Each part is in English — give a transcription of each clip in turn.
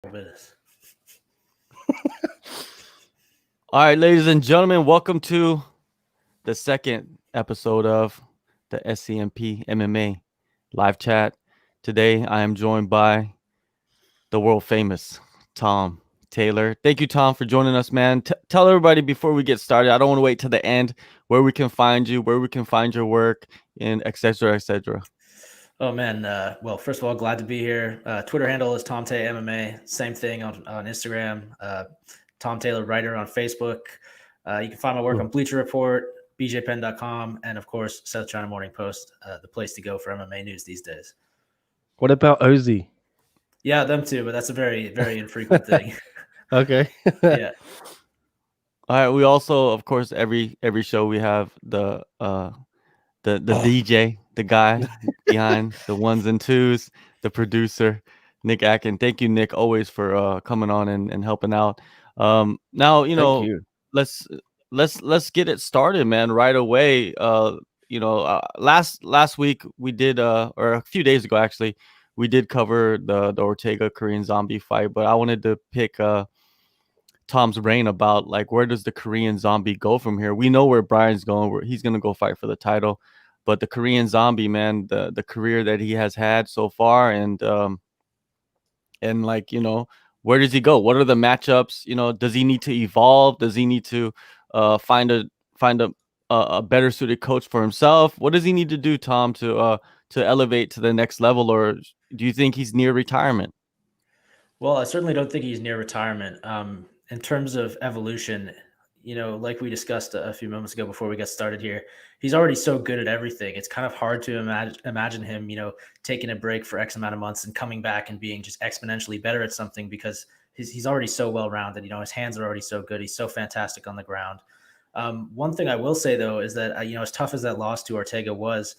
This. All right, ladies and gentlemen, welcome to the second episode of the SCMP MMA Live Chat. Today, I am joined by the world famous Tom Taylor. Thank you, Tom, for joining us, man. Tell everybody before we get started. I don't want to wait to the end where we can find you, where we can find your work, and etc. etc. Oh man, well, first of all, glad to be here. Twitter handle is Tom Tay MMA. Same thing on Instagram. Tom Taylor Writer on Facebook. You can find my work on Bleacher Report, bjpen.com, and of course, South China Morning Post, the place to go for MMA news these days. What about Ozzy? Yeah, them too, but that's a very, very infrequent thing. Okay. Yeah. All right. We also, of course, every show we have the DJ, the guy behind the ones and twos, the producer, Nick Atkin. Thank you, Nick, always for coming on and helping out. Now, Thank you. let's let's get it started, man, right away. Last week we did or a few days ago actually, we did cover the Ortega Korean Zombie fight, but I wanted to pick Tom's brain about like where does the Korean Zombie go from here? We know where Brian's going. Where he's gonna go fight for the title, but the Korean Zombie, man, the career that he has had so far, and like where does he go? What are the matchups? Does he need to evolve? Does he need to find a better suited coach for himself? What does he need to do, Tom, to elevate to the next level, or do you think he's near retirement? Well, I certainly don't think he's near retirement. In terms of evolution, like we discussed a few moments ago before we got started here, he's already so good at everything. It's kind of hard to imagine him, taking a break for X amount of months and coming back and being just exponentially better at something because he's already so well-rounded. His hands are already so good. He's so fantastic on the ground. One thing I will say, though, is that, as tough as that loss to Ortega was,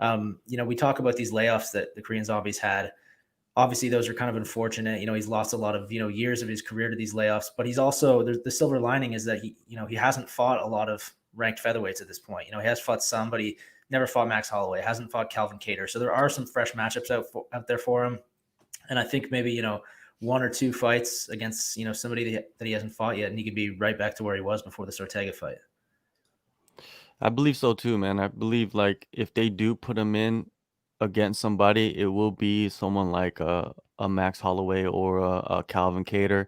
we talk about these layoffs that the Korean Zombies had. Obviously, those are kind of unfortunate. He's lost a lot of, years of his career to these layoffs, but he's also, the silver lining is that he hasn't fought a lot of ranked featherweights at this point. He has fought some, but he never fought Max Holloway, hasn't fought Calvin Kattar. So there are some fresh matchups out there for him. And I think maybe, one or two fights against, somebody that he hasn't fought yet, and he could be right back to where he was before this Ortega fight. I believe so too, man. I believe like if they do put him in against somebody, it will be someone like a Max Holloway or a Calvin Kattar.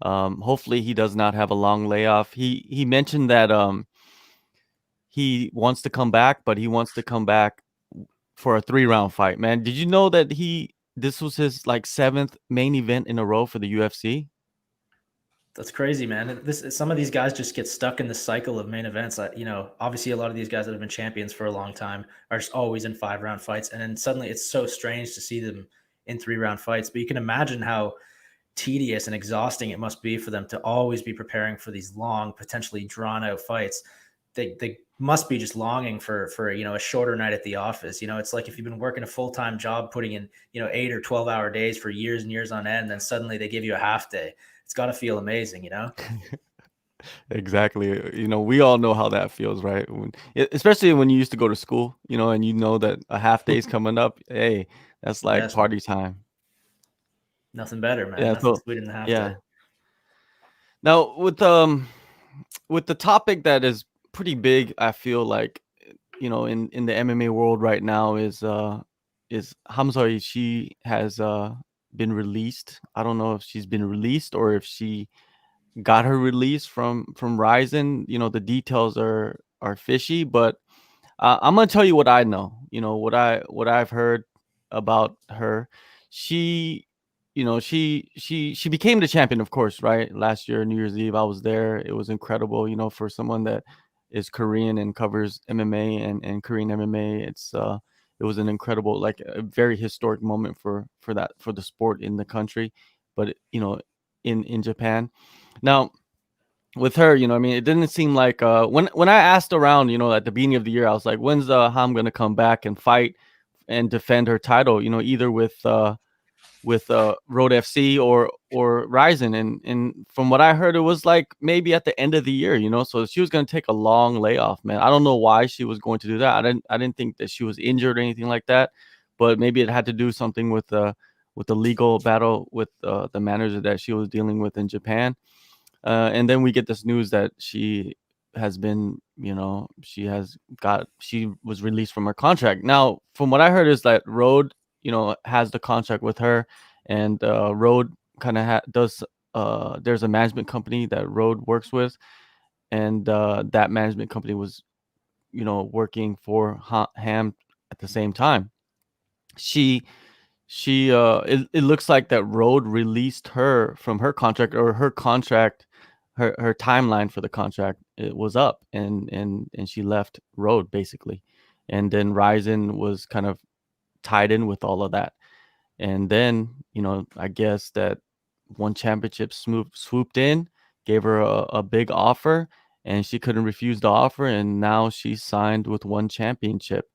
Hopefully, he does not have a long layoff. He mentioned that he wants to come back, but he wants to come back for a 3-round fight. Man, did you know that this was his like 7th main event in a row for the UFC? That's crazy, man. Some of these guys just get stuck in the cycle of main events. Obviously a lot of these guys that have been champions for a long time are just always in 5-round fights. And then suddenly it's so strange to see them in 3-round fights. But you can imagine how tedious and exhausting it must be for them to always be preparing for these long, potentially drawn out fights. They must be just longing for a shorter night at the office. It's like if you've been working a full-time job, putting in 8 or 12-hour days for years and years on end, and then suddenly they give you a half day. It's got to feel amazing. Exactly. We all know how that feels, right? Especially when you used to go to school, and you know that a half day is coming up. Hey, that's like Yes, party time. nothing better, man. Yeah. Nothing So sweeter than half yeah. day. Now with the topic that is pretty big, I feel like in the MMA world right now is Hamza. She has been released. I don't know if she's been released or if she got her release from Ryzen. The details are fishy, but I'm gonna tell you what I know. What I've heard about her. She, she became the champion, of course, right? Last year, New Year's Eve, I was there. It was incredible. For someone that is Korean and covers MMA and Korean MMA, it was an incredible, like a very historic moment for the sport in the country, but in Japan. Now with her, it didn't seem like when I asked around, at the beginning of the year, I was like, when's Ham gonna come back and fight and defend her title? Either with Road FC or Ryzen, and from what I heard, it was like maybe at the end of the year. So she was gonna take a long layoff, man. I don't know why she was going to do that. I didn't think that she was injured or anything like that, but maybe it had to do something with the legal battle with the manager that she was dealing with in Japan. And then we get this news that she has been, she was released from her contract. Now, from what I heard is that Road, has the contract with her, and Road kind of does. There's a management company that Road works with, and that management company was, working for Ham at the same time. It looks like that Road released her from her contract, or her contract, her timeline for the contract, it was up, and she left Road basically. And then Ryzen was kind of tied in with all of that. And then, I guess that One Championship swooped in, gave her a big offer, and she couldn't refuse the offer, and now she's signed with One Championship.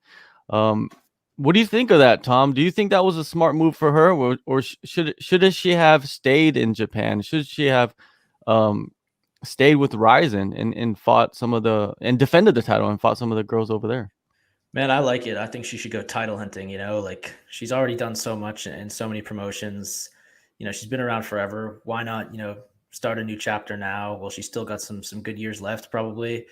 What do you think of that, Tom? Do you think that was a smart move for her, or should she have stayed in Japan? Should she have stayed with Ryzen and fought and defended the title and fought some of the girls over there? Man, I like it. I think she should go title hunting, like she's already done so much in so many promotions. She's been around forever. Why not, start a new chapter now? Well, she's still got some good years left, probably.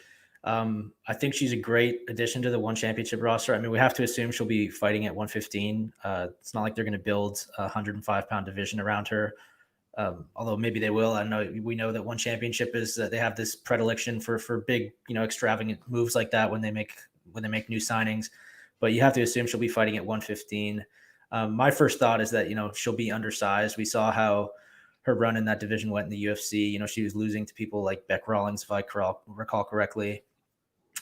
I think she's a great addition to the One Championship roster. I mean, we have to assume she'll be fighting at 115. It's not like they're going to build a 105-pound division around her. Although maybe they will. I know we know that One Championship is they have this predilection for big, extravagant moves like that when they make new signings. But you have to assume she'll be fighting at 115. My first thought is that she'll be undersized. We saw how her run in that division went in the UFC. She was losing to people like Beck Rawlings, if I recall correctly.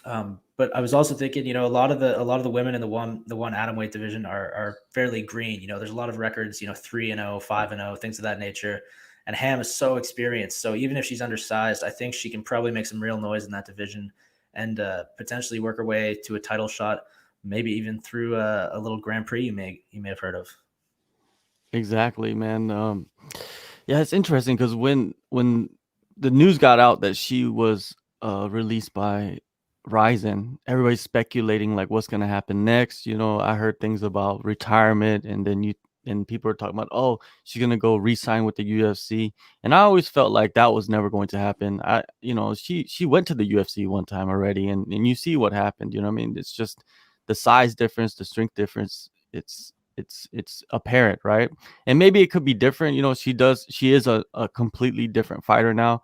But I was also thinking, a lot of the women in the one atomweight division are fairly green. There's a lot of records, 3-0, 5-0, things of that nature. And Ham is so experienced. So even if she's undersized, I think she can probably make some real noise in that division and potentially work her way to a title shot, maybe even through a little Grand Prix you may have heard of. Exactly, man. Yeah, it's interesting because when the news got out that she was released by Ryzen, everybody's speculating like what's gonna happen next. I heard things about retirement, and then people are talking about, oh, she's gonna go re-sign with the UFC, and I always felt like that was never going to happen. She went to the UFC one time already, and you see what happened. I mean, it's just the size difference, the strength difference. It's apparent, right? And maybe it could be different. She is a completely different fighter now.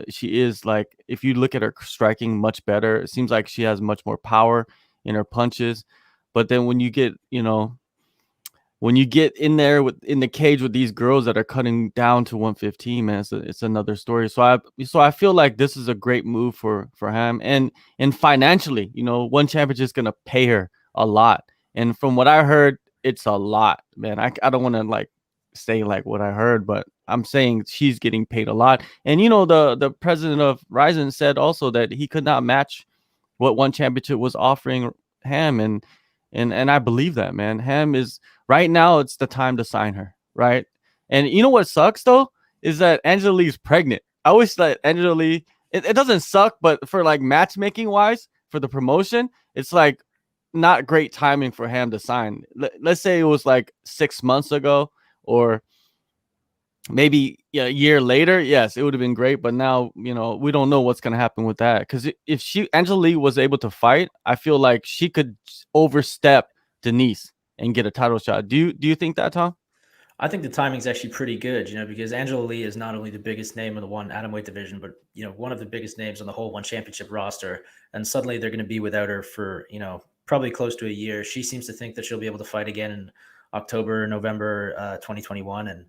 She is, like, if you look at her striking, much better. It seems like she has much more power in her punches. But then when you get in there in the cage with these girls that are cutting down to 115, man, it's another story. So I feel like this is a great move for Ham, and financially, One Championship is gonna pay her a lot. And from what I heard, it's a lot, man. I don't want to like say like what I heard, but I'm saying she's getting paid a lot. And the president of Ryzen said also that he could not match what One Championship was offering Ham, and I believe that, man. Ham is right now. It's the time to sign her, right? And you know what sucks though is that Angela Lee's pregnant. I always thought Angela Lee. It doesn't suck, but for like matchmaking wise, for the promotion, it's like not great timing for Ham to sign. Let's say it was like 6 months ago, or maybe a year later. Yes, it would have been great. But now, we don't know what's going to happen with that. Because if Angela Lee was able to fight, I feel like she could overstep Denise and get a title shot. Do you think that, Tom? I think the timing is actually pretty good, because Angela Lee is not only the biggest name in the one atomweight division, but, one of the biggest names on the whole One Championship roster. And suddenly they're going to be without her for, probably close to a year. She seems to think that she'll be able to fight again in October, November, 2021. And,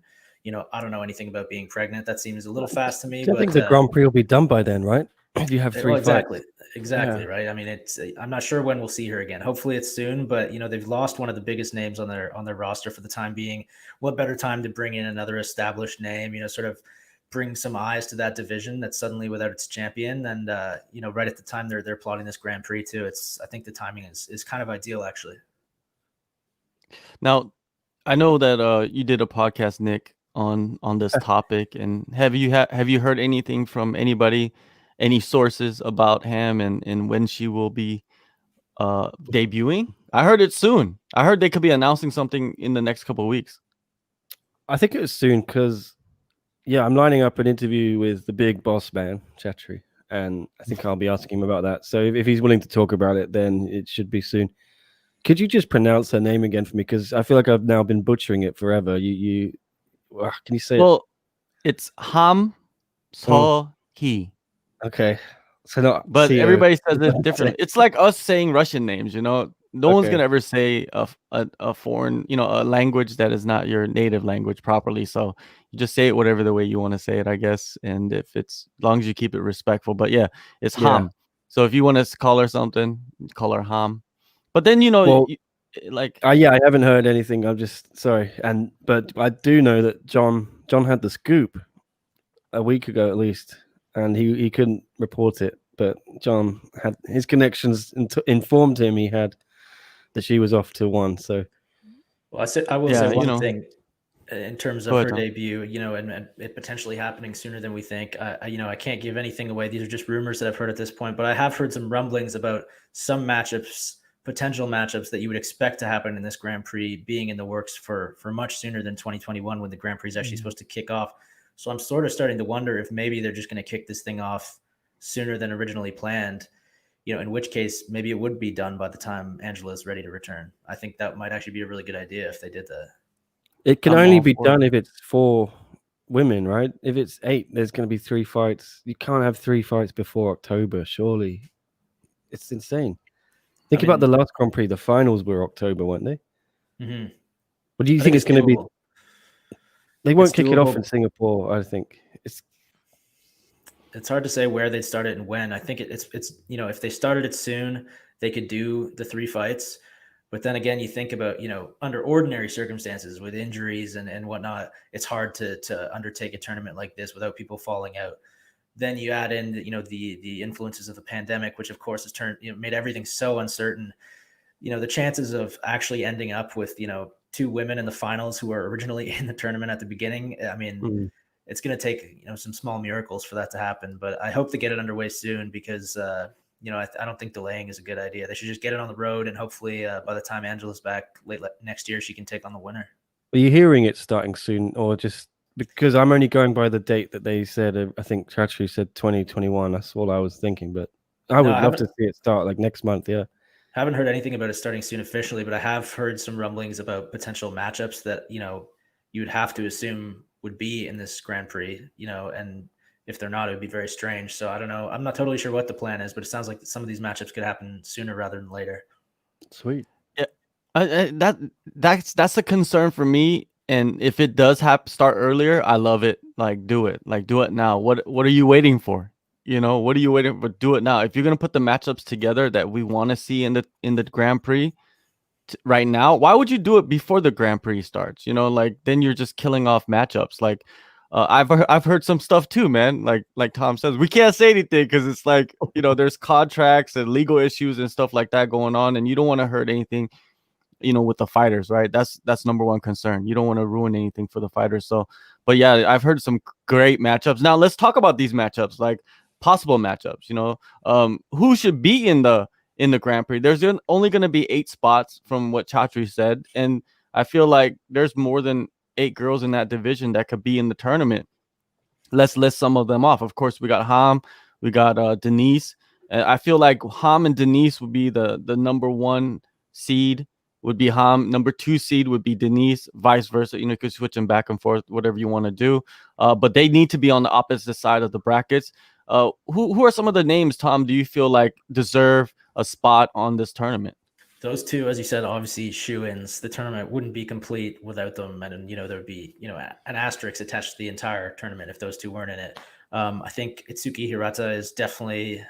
I don't know anything about being pregnant. That seems a little fast to me. I think the Grand Prix will be done by then, right? If you have 3 exactly, fights. exactly. Yeah. Right. I mean, I'm not sure when we'll see her again. Hopefully it's soon, but they've lost one of the biggest names on their roster for the time being. What better time to bring in another established name, sort of bring some eyes to that division that's suddenly without its champion. And, right at the time they're plotting this Grand Prix too. I think the timing is kind of ideal, actually. Now, I know that you did a podcast, Nick, on this topic, and have you heard anything from anybody, any sources about Ham and when she will be debuting? I heard it soon. I heard they could be announcing something in the next couple of weeks. I think it was soon because, yeah, I'm lining up an interview with the big boss man, Chatri, and I think I'll be asking him about that. So if he's willing to talk about it, then it should be soon. Could you just pronounce her name again for me? Because I feel like I've now been butchering it forever. Can you say it? Well, it's Seo Hee. Okay. So not But Seo. everybody says it differently. It's like us saying Russian names, you know. No one's Okay. gonna ever say a foreign, you know, a language that is not your native language properly. So you just say it whatever the way you want to say it, I guess. And if it's as long as you keep it respectful. But yeah, it's Yeah. Ham. So if you want to call her something, call her Ham. But then Well, like yeah, I haven't heard anything. I'm just sorry, but I do know that John had the scoop a week ago at least, and he couldn't report it. But John had his connections informed him that she was off to 1. So Well, I will Yeah, say you one know. thing in terms Go of ahead, her Tom. debut, and it potentially happening sooner than we think. I can't give anything away. These are just rumors that I've heard at this point, but I have heard some rumblings about some matchups, potential matchups that you would expect to happen in this Grand Prix being in the works for much sooner than 2021 when the Grand Prix is actually supposed to kick off. So I'm sort of starting to wonder if maybe they're just going to kick this thing off sooner than originally planned. In which case maybe it would be done by the time Angela is ready to return. I think that might actually be a really good idea if they did that. it can I'm only all be for it. done if it's 4 women, right? If it's 8, there's going to be 3 fights. You can't have 3 fights before October, surely. It's insane. Think about the last Grand Prix. The finals were October, weren't they? Mm-hmm. What do you think it's going to be? They won't kick it off in doable. Singapore, I think. It's hard to say where they'd start it and when. I think it's if they started it soon, they could do the 3 fights. But then again, you think about, under ordinary circumstances with injuries and whatnot, it's hard to undertake a tournament like this without people falling out. Then you add in, the influences of the pandemic, which of course has made everything so uncertain. The chances of actually ending up with, 2 women in the finals who were originally in the tournament at the beginning, I mean, it's going to take, some small miracles for that to happen. But I hope to get it underway soon because, I don't think delaying is a good idea. They should just get it on the road, and hopefully by the time Angela's back late next year, she can take on the winner. Are you hearing it starting soon, or just because I'm only going by the date that they said? I think Chatri said 2021. That's all I was thinking, but I would love to see it start like next month. Yeah. Haven't heard anything about it starting soon officially, but I have heard some rumblings about potential matchups that, you would have to assume would be in this Grand Prix, and if they're not, it would be very strange. So I don't know. I'm not totally sure what the plan is, but it sounds like some of these matchups could happen sooner rather than later. Sweet. Yeah, that's a concern for me. And if it does start earlier, I love it. Like, do it. Like, do it now. What are you waiting for? What are you waiting for? Do it now. If you're gonna put the matchups together that we want to see in the Grand Prix right now, why would you do it before the Grand Prix starts? Like then you're just killing off matchups. Like, I've heard some stuff too, man. Like Tom says, we can't say anything because it's like there's contracts and legal issues and stuff like that going on, and you don't want to hurt anything. With the fighters, right? That's number one concern. You don't want to ruin anything for the fighters. So, but yeah, I've heard some great matchups. Now let's talk about these matchups, like possible matchups. Who should be in the Grand Prix? There's only going to be 8 spots from what Chatri said, and I feel like there's more than 8 girls in that division that could be in the tournament. Let's list some of them off. Of course, we got Ham, we got Denise. I feel like Ham and Denise would be the number 1 seed. Would be Ham. Number 2 seed would be Denise, vice versa. You could switch them back and forth, whatever you want to do. But they need to be on the opposite side of the brackets. Who are some of the names, Tom, do you feel like deserve a spot on this tournament? Those 2, as you said, obviously shoe-ins. The tournament wouldn't be complete without them, and there would be an asterisk attached to the entire tournament if those 2 weren't in it. I think Itsuki Hirata is definitely,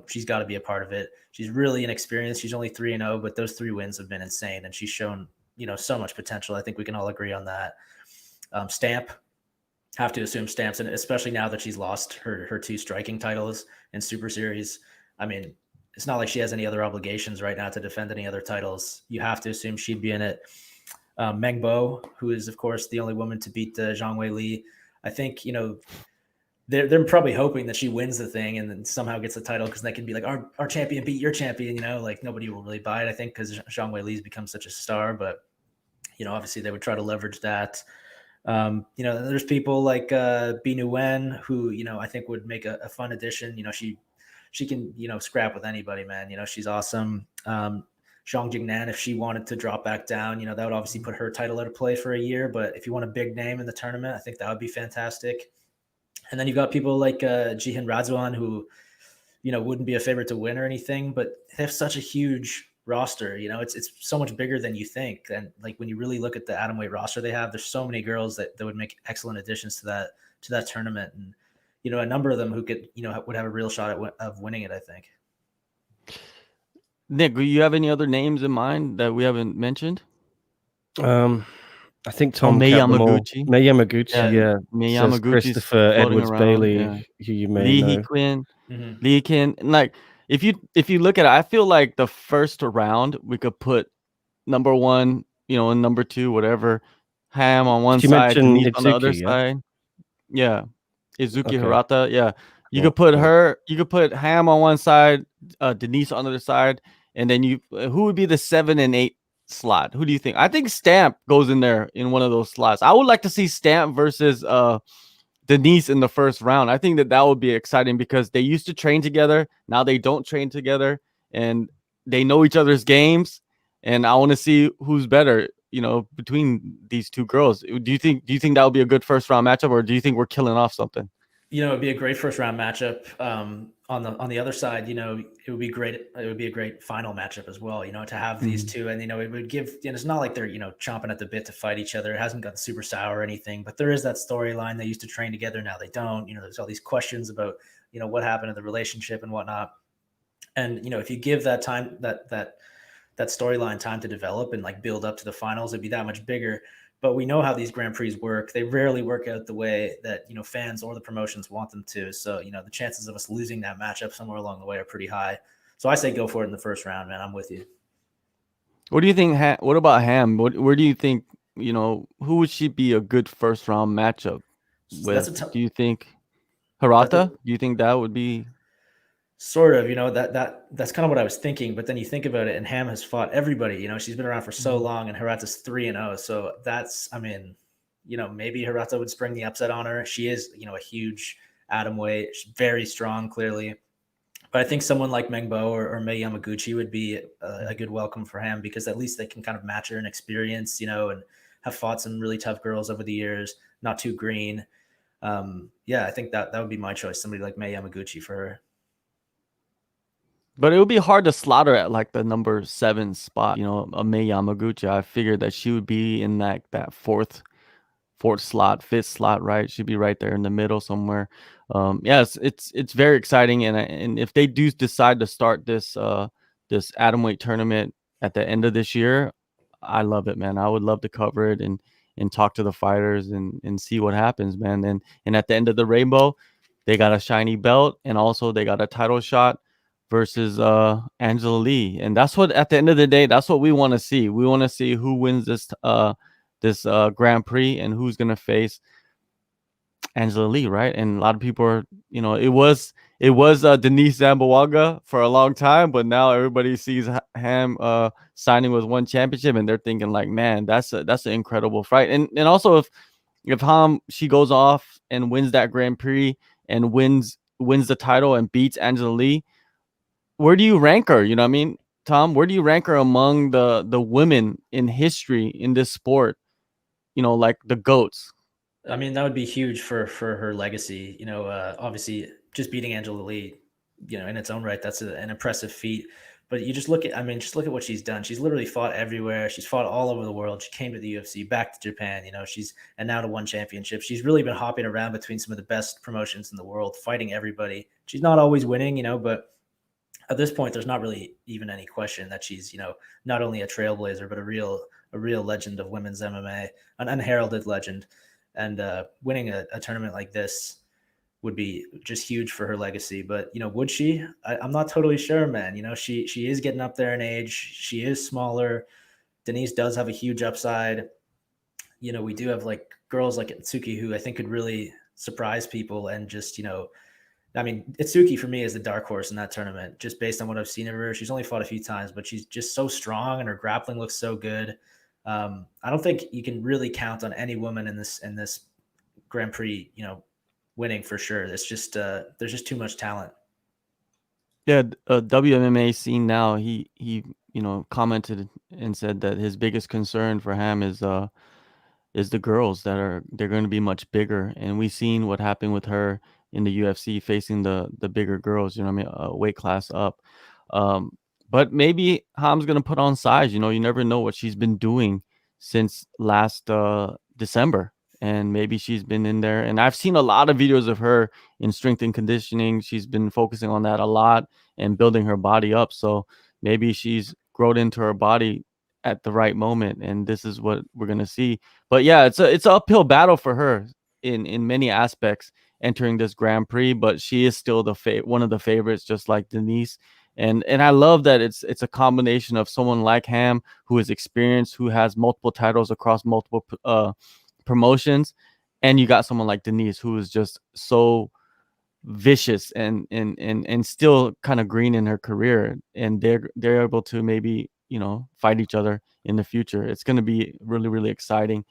she's got to be a part of it. She's really inexperienced. She's only 3-0, but those 3 wins have been insane, and she's shown, so much potential. I think we can all agree on that. Stamp, have to assume Stamps, and especially now that she's lost her 2 striking titles in Super Series. I mean, it's not like she has any other obligations right now to defend any other titles. You have to assume she'd be in it. Meng Bo, who is, of course, the only woman to beat Zhang Wei Li. I think, they're probably hoping that she wins the thing and then somehow gets the title because they can be like, our champion beat your champion, like nobody will really buy it, I think, because Zhang Wei Li's become such a star. But, obviously they would try to leverage that. You know, there's people like B Nguyen who, you know, I think would make a fun addition. You know, she can, you know, scrap with anybody, man. You know, she's awesome. Zhang Jingnan, if she wanted to drop back down, you know, that would obviously put her title out of play for a year. But if you want a big name in the tournament, I think that would be fantastic. And then you've got people like Jihin Radzuan who, you know, wouldn't be a favorite to win or anything, but they have such a huge roster. You know, it's so much bigger than you think. And like when you really look at the Atomweight roster they have, there's so many girls that would make excellent additions to that tournament. And, you know, a number of them who could, you know, would have a real shot of winning it, I think. Nick, do you have any other names in mind that we haven't mentioned? I think Tom Mei capped them all. Yamaguchi. Mei Yamaguchi, yeah. Mei Says Yamaguchi's Christopher floating Edwards around, Bailey, yeah. who you may Lee know. Hee Quinn, Mhm. Lee Kin. Like if you look at it, I feel like the first round we could put number one, you know, and number two, whatever, Ham on one Did you side, mention Denise on the other Itsuki, yeah? side. Yeah. Izuki Okay. Hirata. Yeah. You Cool, could put cool. her, you could put Ham on one side, Denise on the other side, and then who would be the 7 and 8 slot? Who do you think? I think Stamp goes in there in one of those slots. I would like to see Stamp versus Denise in the first round. I think that would be exciting because they used to train together. Now they don't train together, and they know each other's games. And I want to see who's better, you know, between these two girls. Do you think that would be a good first round matchup, or do you think we're killing off something? You know, it'd be a great first round matchup. On the other side, you know, it would be great. It would be a great final matchup as well. You know, to have these two, and you know, it would give. You know, it's not like they're, you know, chomping at the bit to fight each other. It hasn't gotten super sour or anything, but there is that storyline. They used to train together, now they don't. You know, there's all these questions about, you know, what happened to the relationship and whatnot. And you know, if you give that time, that storyline time to develop and like build up to the finals, it'd be that much bigger. But we know how these Grand Prix work. They rarely work out the way that, you know, fans or the promotions want them to. So, you know, the chances of us losing that matchup somewhere along the way are pretty high. So I say go for it in the first round, man. I'm with you. What do you think? What about Ham? Where do you think, you know, who would she be a good first round matchup with? Do you think Hirata? Do you think that would be? Sort of, you know, that's kind of what I was thinking. But then you think about it, and Ham has fought everybody. You know, she's been around for so long, and Hirata's 3-0. So that's, I mean, you know, maybe Hirata would spring the upset on her. She is, you know, a huge atomweight, she's very strong, clearly. But I think someone like Mengbo or Mei Yamaguchi would be a good welcome for him, because at least they can kind of match her in experience, you know, and have fought some really tough girls over the years, not too green. Yeah, I think that would be my choice. Somebody like Mei Yamaguchi for her. But it would be hard to slot her at like the number 7 spot. You know, a Mei Yamaguchi. I figured that she would be in that fourth slot, 5th slot, right? She'd be right there in the middle somewhere. Yes, it's very exciting, and if they do decide to start this atomweight tournament at the end of this year, I love it, man. I would love to cover it and talk to the fighters and see what happens, man. And at the end of the rainbow, they got a shiny belt, and also they got a title shot versus Angela Lee. And that's what, at the end of the day, that's what we want to see. We want to see who wins this Grand Prix and who's going to face Angela Lee, right? And a lot of people are, you know, it was Denise Zamboanga for a long time, but now everybody sees Ham signing with one championship, and they're thinking like, man, that's an incredible fight. And also if Ham, she goes off and wins that Grand Prix and wins the title and beats Angela Lee, where do you rank her? You know what I mean, Tom? Where do you rank her among the women in history in this sport? You know, like the GOATs. I mean, that would be huge for her legacy. You know, obviously, just beating Angela Lee, you know, in its own right, that's an impressive feat. But you just look at, I mean, just look at what she's done. She's literally fought everywhere. She's fought all over the world. She came to the UFC, back to Japan. You know, and now to one championship. She's really been hopping around between some of the best promotions in the world, fighting everybody. She's not always winning, you know, but at this point, there's not really even any question that she's, you know, not only a trailblazer, but a real legend of women's MMA, an unheralded legend. And winning a tournament like this would be just huge for her legacy. But, you know, would she? I'm not totally sure, man. You know, she is getting up there in age. She is smaller. Denise does have a huge upside. You know, we do have like girls like Itsuki who I think could really surprise people, and just, you know, I mean, Itsuki for me is the dark horse in that tournament, just based on what I've seen of her. She's only fought a few times, but she's just so strong, and her grappling looks so good. I don't think you can really count on any woman in this Grand Prix, winning for sure. It's just there's just too much talent. Yeah, WMMA Scene Now, he commented and said that his biggest concern for Ham is the girls they're going to be much bigger, and we've seen what happened with her in the UFC facing the bigger girls, you know what I mean, a weight class up. Um, but maybe Ham's going to put on size, you never know what she's been doing since last December, and maybe she's been in there, and I've seen a lot of videos of her in strength and conditioning. She's been focusing on that a lot and building her body up, so maybe she's grown into her body at the right moment, and this is what we're going to see. But yeah, it's an uphill battle for her in many aspects entering this Grand Prix, but she is still one of the favorites, just like Denise. And I love that it's a combination of someone like Ham, who is experienced, who has multiple titles across multiple promotions, and you got someone like Denise, who is just so vicious and still kind of green in her career, and they're able to maybe fight each other in the future. It's going to be really, really exciting.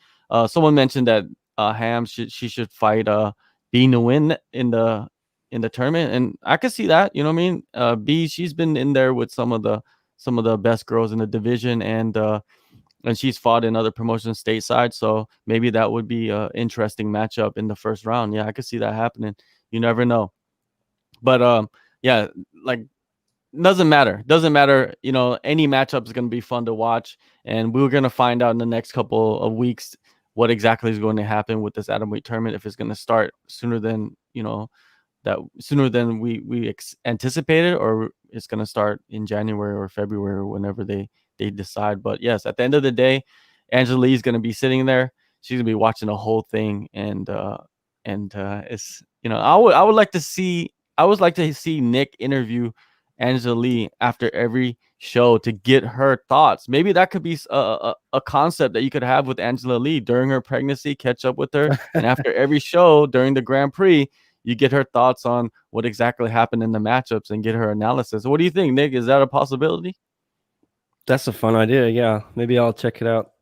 Someone mentioned that Ham she should fight B Nguyen in the tournament, and I could see that. You know what I mean? B, she's been in there with some of the best girls in the division, and she's fought in other promotions stateside, so maybe that would be an interesting matchup in the first round. Yeah, I could see that happening. You never know. But yeah, like, doesn't matter. Any matchup is going to be fun to watch, and we're going to find out in the next couple of weeks what exactly is going to happen with this Atomweight tournament, if it's going to start sooner than we anticipated, or it's going to start in January or February or whenever they decide. But yes, at the end of the day, Angela Lee is going to be sitting there. She's going to be watching the whole thing, and it's I would like to see Nick interview Angela Lee after every show to get her thoughts. Maybe that could be a concept that you could have with Angela Lee during her pregnancy, catch up with her, and after every show during the Grand Prix, you get her thoughts on what exactly happened in the matchups and get her analysis. What do you think, Nick? Is that a possibility? That's a fun idea. Yeah, maybe I'll check it out.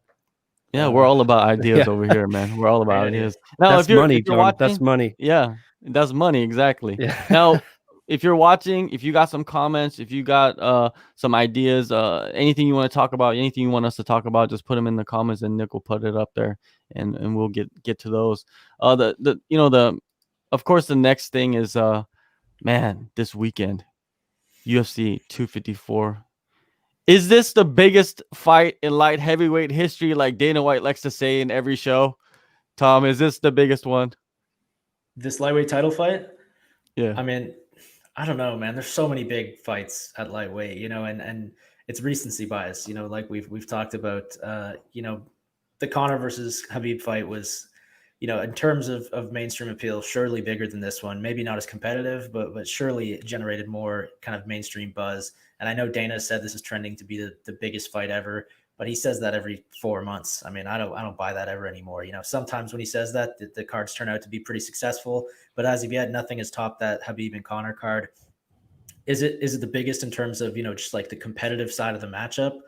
Yeah, we're all about ideas over here, man. We're all about ideas. Now, that's money, if you're watching, that's money. Yeah, that's money, exactly. Yeah. Now, if you're watching, if you got some comments, if you got some ideas, anything you want to talk about, anything you want us to talk about, just put them in the comments, and Nick will put it up there, and we'll get to those. Of course, the next thing is this weekend, UFC 254. Is this the biggest fight in light heavyweight history, like Dana White likes to say in every show? Tom, is this the biggest one? This lightweight title fight? Yeah. I mean, I don't know, man. There's so many big fights at lightweight, and it's recency bias. Like we've talked about. The Conor versus Khabib fight was, in terms of mainstream appeal, surely bigger than this one. Maybe not as competitive, but surely it generated more kind of mainstream buzz. And I know Dana said this is trending to be the biggest fight ever, but he says that every 4 months. I mean, I don't buy that ever anymore. Sometimes when he says that, the cards turn out to be pretty successful, but as of yet, nothing has topped that Khabib and Conor card. Is it the biggest in terms of, just like the competitive side of the matchup?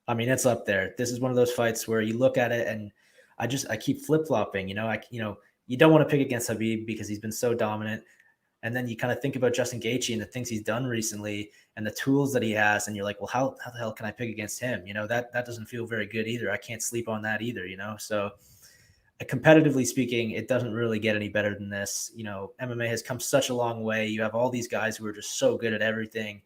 I mean, it's up there. This is one of those fights where you look at it and I keep flip-flopping, you don't want to pick against Khabib because he's been so dominant. And then you kind of think about Justin Gaethje and the things he's done recently and the tools that he has. And you're like, well, how the hell can I pick against him? That doesn't feel very good either. I can't sleep on that either, So competitively speaking, it doesn't really get any better than this. MMA has come such a long way. You have all these guys who are just so good at everything,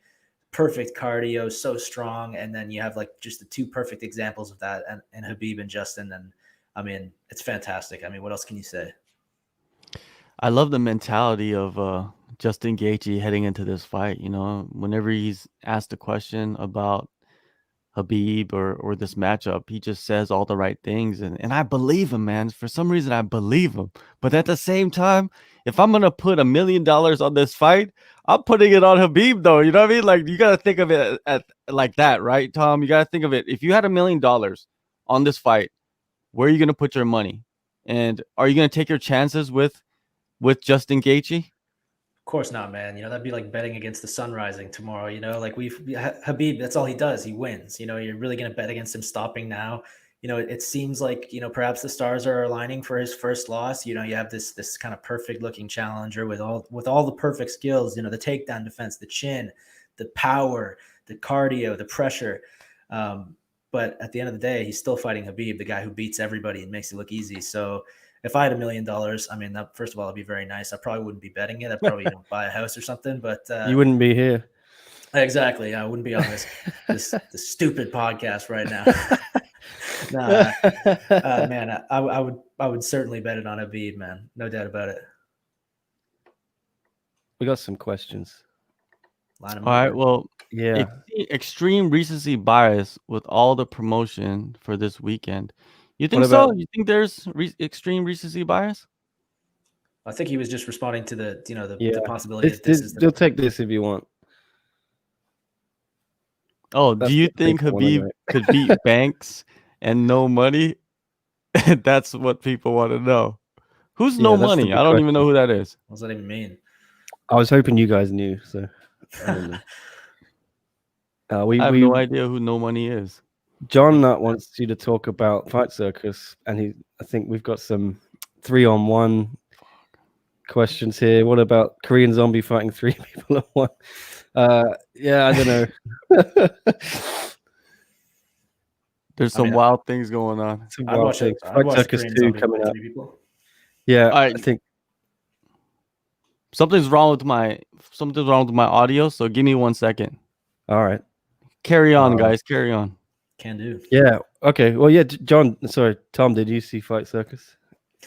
perfect cardio, so strong. And then you have like just the two perfect examples of that and Khabib and Justin. And I mean, it's fantastic. I mean, what else can you say? I love the mentality of Justin Gaethje heading into this fight. Whenever he's asked a question about Khabib or this matchup, he just says all the right things, and I believe him, man. For some reason, I believe him. But at the same time, if I'm gonna put $1 million on this fight, I'm putting it on Khabib, though. You know what I mean? Like, you gotta think of it like that, right, Tom? You gotta think of it. If you had $1 million on this fight, where are you gonna put your money? And are you gonna take your chances with Justin Gaethje? Of course not, man. That'd be like betting against the sun rising tomorrow. Like Khabib, that's all he does. He wins. You're really going to bet against him stopping now. it seems like, perhaps the stars are aligning for his first loss. You have this kind of perfect looking challenger with all the perfect skills, the takedown defense, the chin, the power, the cardio, the pressure. But at the end of the day, he's still fighting Khabib, the guy who beats everybody and makes it look easy. So if I had $1 million, I mean, that, first of all, it'd be very nice. I probably wouldn't be betting it. I'd probably buy a house or something. But you wouldn't be here. Exactly. I wouldn't be on this stupid podcast right now. Nah, man, I would certainly bet it on Khabib, man. No doubt about it. We got some questions. All right. Well, yeah. Extreme recency bias with all the promotion for this weekend. You think so? You think there's extreme recency bias? I think he was just responding to the possibility that this is. You'll take this if you want. Oh, do you think Khabib could beat Banks and no money? That's what people want to know. Who's no money? I don't even know who that is. What does that even mean? I was hoping you guys knew. So I don't know. I have no idea who No Money is. John wants you to talk about Fight Circus, and I think we've got some 3-on-1 questions here. What about Korean Zombie fighting 3 people at one? Yeah, I don't know. There's some wild things going on. Some wild things. Fight Circus 2 coming up. Yeah, I think something's wrong with my audio. So give me 1 second. All right. Carry on, guys. Carry on. Can do. Yeah. Okay. Well, yeah. John. Sorry, Tom. Did you see Fight Circus?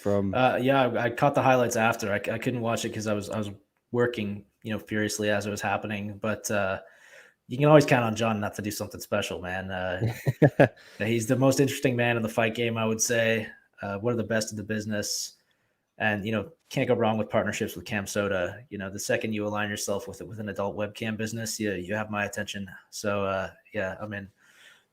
Yeah, I caught the highlights after. I couldn't watch it because I was working, furiously as it was happening. But you can always count on John not to do something special, man. He's the most interesting man in the fight game, I would say. One of the best in the business. And, can't go wrong with partnerships with Cam Soda. The second you align yourself with an adult webcam business, you have my attention. So, yeah, I mean,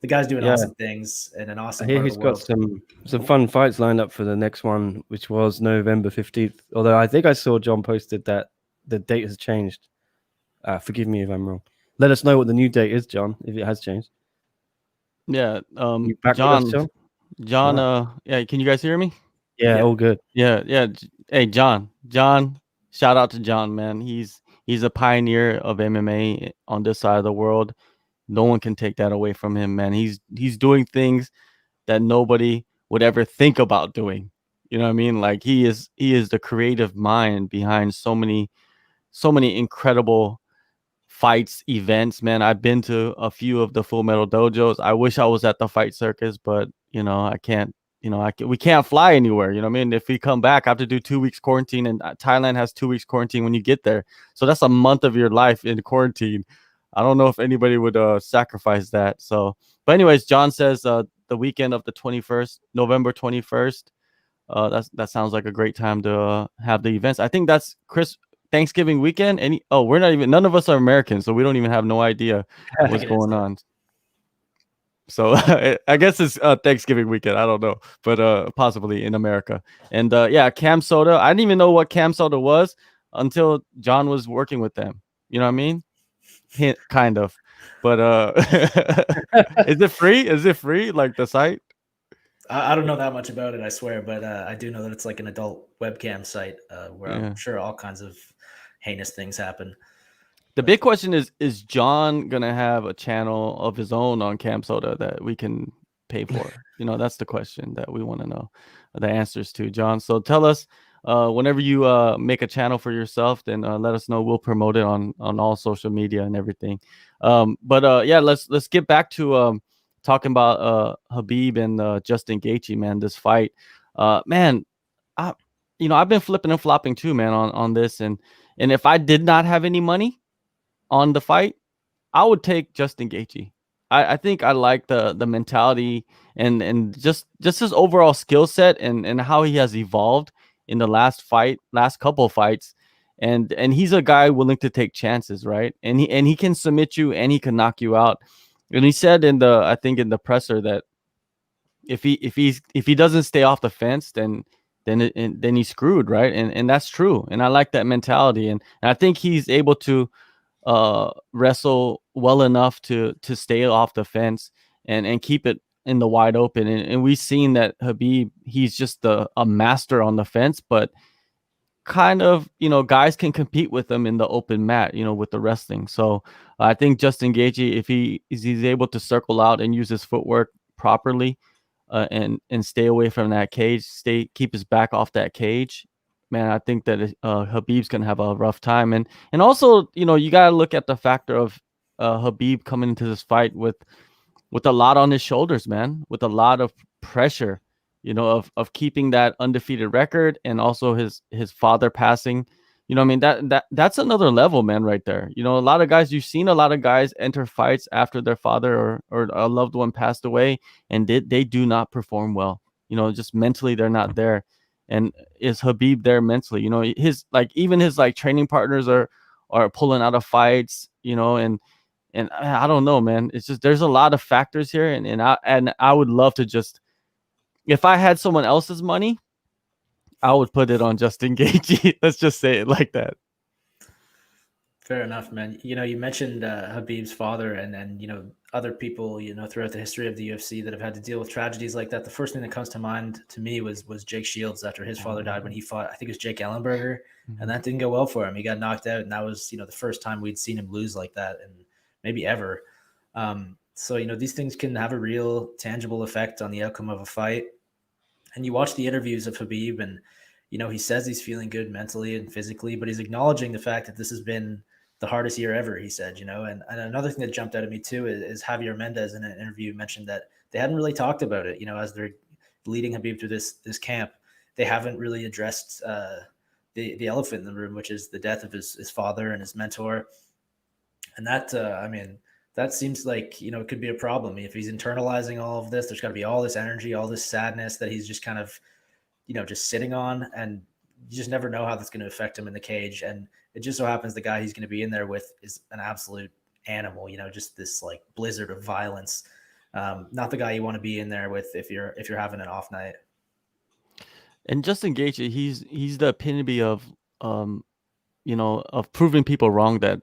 the guy's doing awesome things and an awesome. He's got some fun fights lined up for the next one, which was November 15th. Although I think I saw John posted that the date has changed. Forgive me if I'm wrong. Let us know what the new date is, John, if it has changed. Yeah, John. Yeah, can you guys hear me? Yeah, all good. Yeah. Hey, John, shout out to John, man. He's a pioneer of MMA on this side of the world. No one can take that away from him, man. He's doing things that nobody would ever think about doing. You know what I mean? Like he is the creative mind behind so many incredible fights, events, man. I've been to a few of the Full Metal Dojos. I wish I was at the Fight Circus, but I can't. We can't fly anywhere. You know what I mean? If we come back, I have to do 2 weeks quarantine, and Thailand has 2 weeks quarantine when you get there. So that's a month of your life in quarantine. I don't know if anybody would sacrifice that. So, but anyways, John says the weekend of the 21st, November 21st. That sounds like a great time to have the events. I think that's Thanksgiving weekend. None of us are Americans, so we don't even have no idea what's going on. So I guess it's Thanksgiving weekend. I don't know, but possibly in America. And Cam Soda. I didn't even know what Cam Soda was until John was working with them. You know what I mean? Kind of. But is it free? Is it free? Like the site? I don't know that much about it, I swear, but I do know that it's like an adult webcam site where I'm sure all kinds of heinous things happen. The big question is John gonna have a channel of his own on Cam Soda that we can pay for? That's the question that we want to know the answers to, John. So tell us whenever you make a channel for yourself, then let us know. We'll promote it on all social media and everything. Let's get back to talking about Khabib and Justin Gaethje, man. This fight, man. I've been flipping and flopping too, man, on this, and if I did not have any money on the fight, I would take Justin Gaethje. I think I like the mentality and just his overall skill set and how he has evolved in the last couple fights, and he's a guy willing to take chances, right? And he can submit you and he can knock you out. And he said in the presser that if he doesn't stay off the fence, then he's screwed, right? And that's true. And I like that mentality, and I think he's able to wrestle well enough to stay off the fence and keep it in the wide open. And we've seen that Khabib, he's just a master on the fence, but kind of, guys can compete with him in the open mat, with the wrestling. So I think Justin Gaethje, if he's able to circle out and use his footwork properly, and stay away from that cage, keep his back off that cage, man, I think that Khabib's gonna have a rough time. And also, you gotta look at the factor of Khabib coming into this fight with a lot on his shoulders, man, with a lot of pressure, of keeping that undefeated record, and also his father passing. I mean, that's another level, man, right there. A lot of guys, you've seen a lot of guys enter fights after their father or a loved one passed away, and they do not perform well. Just mentally they're not there. And is Khabib there mentally? Even his training partners are pulling out of fights, and I don't know, man. It's just there's a lot of factors here, and I would love to just, if I had someone else's money, I would put it on Justin Gaethje. Let's just say it like that. Fair enough, man. You mentioned Khabib's father, and then other people throughout the history of the UFC that have had to deal with tragedies like that. The first thing that comes to mind to me was Jake Shields after his father died when he fought. I think it was Jake Ellenberger, and that didn't go well for him. He got knocked out, and that was the first time we'd seen him lose like that, and maybe ever. So these things can have a real tangible effect on the outcome of a fight. And you watch the interviews of Khabib, and he says he's feeling good mentally and physically, but he's acknowledging the fact that this has been the hardest year ever, he said, and another thing that jumped out at me too is Javier Mendez in an interview mentioned that they hadn't really talked about it, as they're leading Khabib through this camp. They haven't really addressed the elephant in the room, which is the death of his father and his mentor. And that, that seems like, it could be a problem. If he's internalizing all of this, there's got to be all this energy, all this sadness that he's just kind of, just sitting on, and you just never know how that's going to affect him in the cage. And it just so happens the guy he's going to be in there with is an absolute animal, just this blizzard of violence. Not the guy you want to be in there with if you're having an off night. And Justin Gaethje, he's the epitome of of proving people wrong that,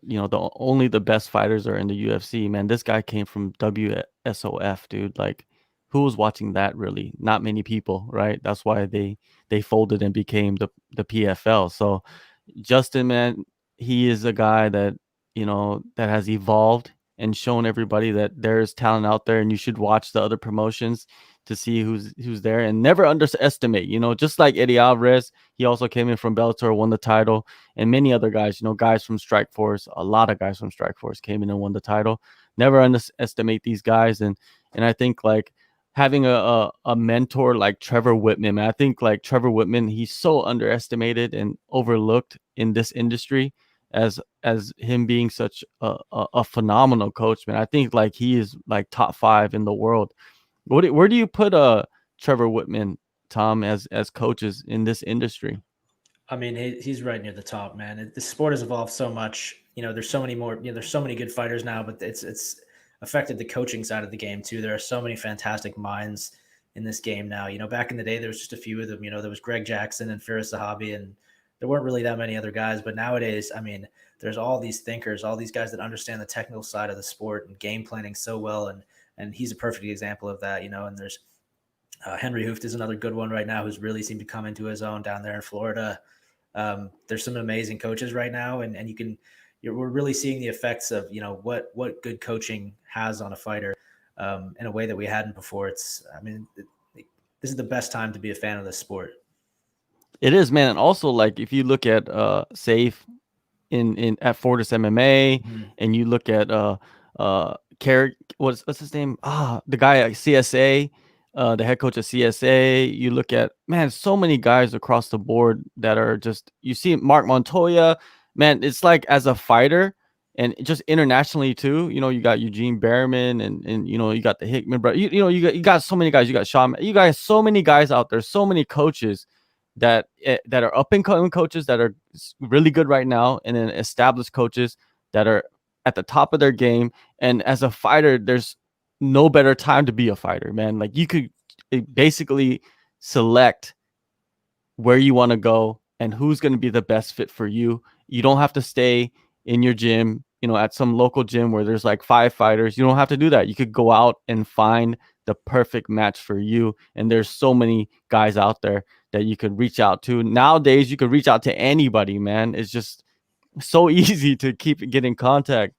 only the best fighters are in the UFC, man. This guy came from WSOF, dude. Who was watching that, really? Not many people, right? That's why they folded and became the PFL. So Justin, man, he is a guy that, that has evolved and shown everybody that there's talent out there, and you should watch the other promotions to see who's there, and never underestimate, just like Eddie Alvarez, he also came in from Bellator, won the title, and many other guys, guys from Strikeforce, a lot of guys from Strikeforce came in and won the title. Never underestimate these guys. And I think having a mentor like Trevor Whitman, man, I think Trevor Whitman, he's so underestimated and overlooked in this industry as him being such a phenomenal coach, man. I think he is top 5 in the world. Where do you put Trevor Whitman, Tom, as coaches in this industry? I mean, he's right near the top, man. The sport has evolved so much. There's so many more. There's so many good fighters now, but it's affected the coaching side of the game too. There are so many fantastic minds in this game now. Back in the day, there was just a few of them. There was Greg Jackson and Firas Zahabi, and there weren't really that many other guys. But nowadays, I mean, there's all these thinkers, all these guys that understand the technical side of the sport and game planning so well. And he's a perfect example of that, And there's Henry Hooft is another good one right now who's really seemed to come into his own down there in Florida. There's some amazing coaches right now, and we're really seeing the effects of what good coaching has on a fighter in a way that we hadn't before. This is the best time to be a fan of this sport. It is, man. And also, if you look at Safe at Fortis MMA, and you look at what's his name? The guy at CSA, the head coach of CSA. You look at, man, so many guys across the board that are just, you see Mark Montoya, man, it's as a fighter and just internationally too, you got Eugene Behrman and you got the Hickman, bro. You got so many guys, you got Sean, you guys, so many guys out there, so many coaches that are up and coming coaches that are really good right now, and then established coaches that are at the top of their game. And as a fighter, there's no better time to be a fighter, man. You could basically select where you want to go and who's going to be the best fit for you. You don't have to stay in your gym, at some local gym where there's 5 fighters. You don't have to do that. You could go out and find the perfect match for you. And there's so many guys out there that you could reach out to. Nowadays, you could reach out to anybody, man. It's just so easy to keep get in contact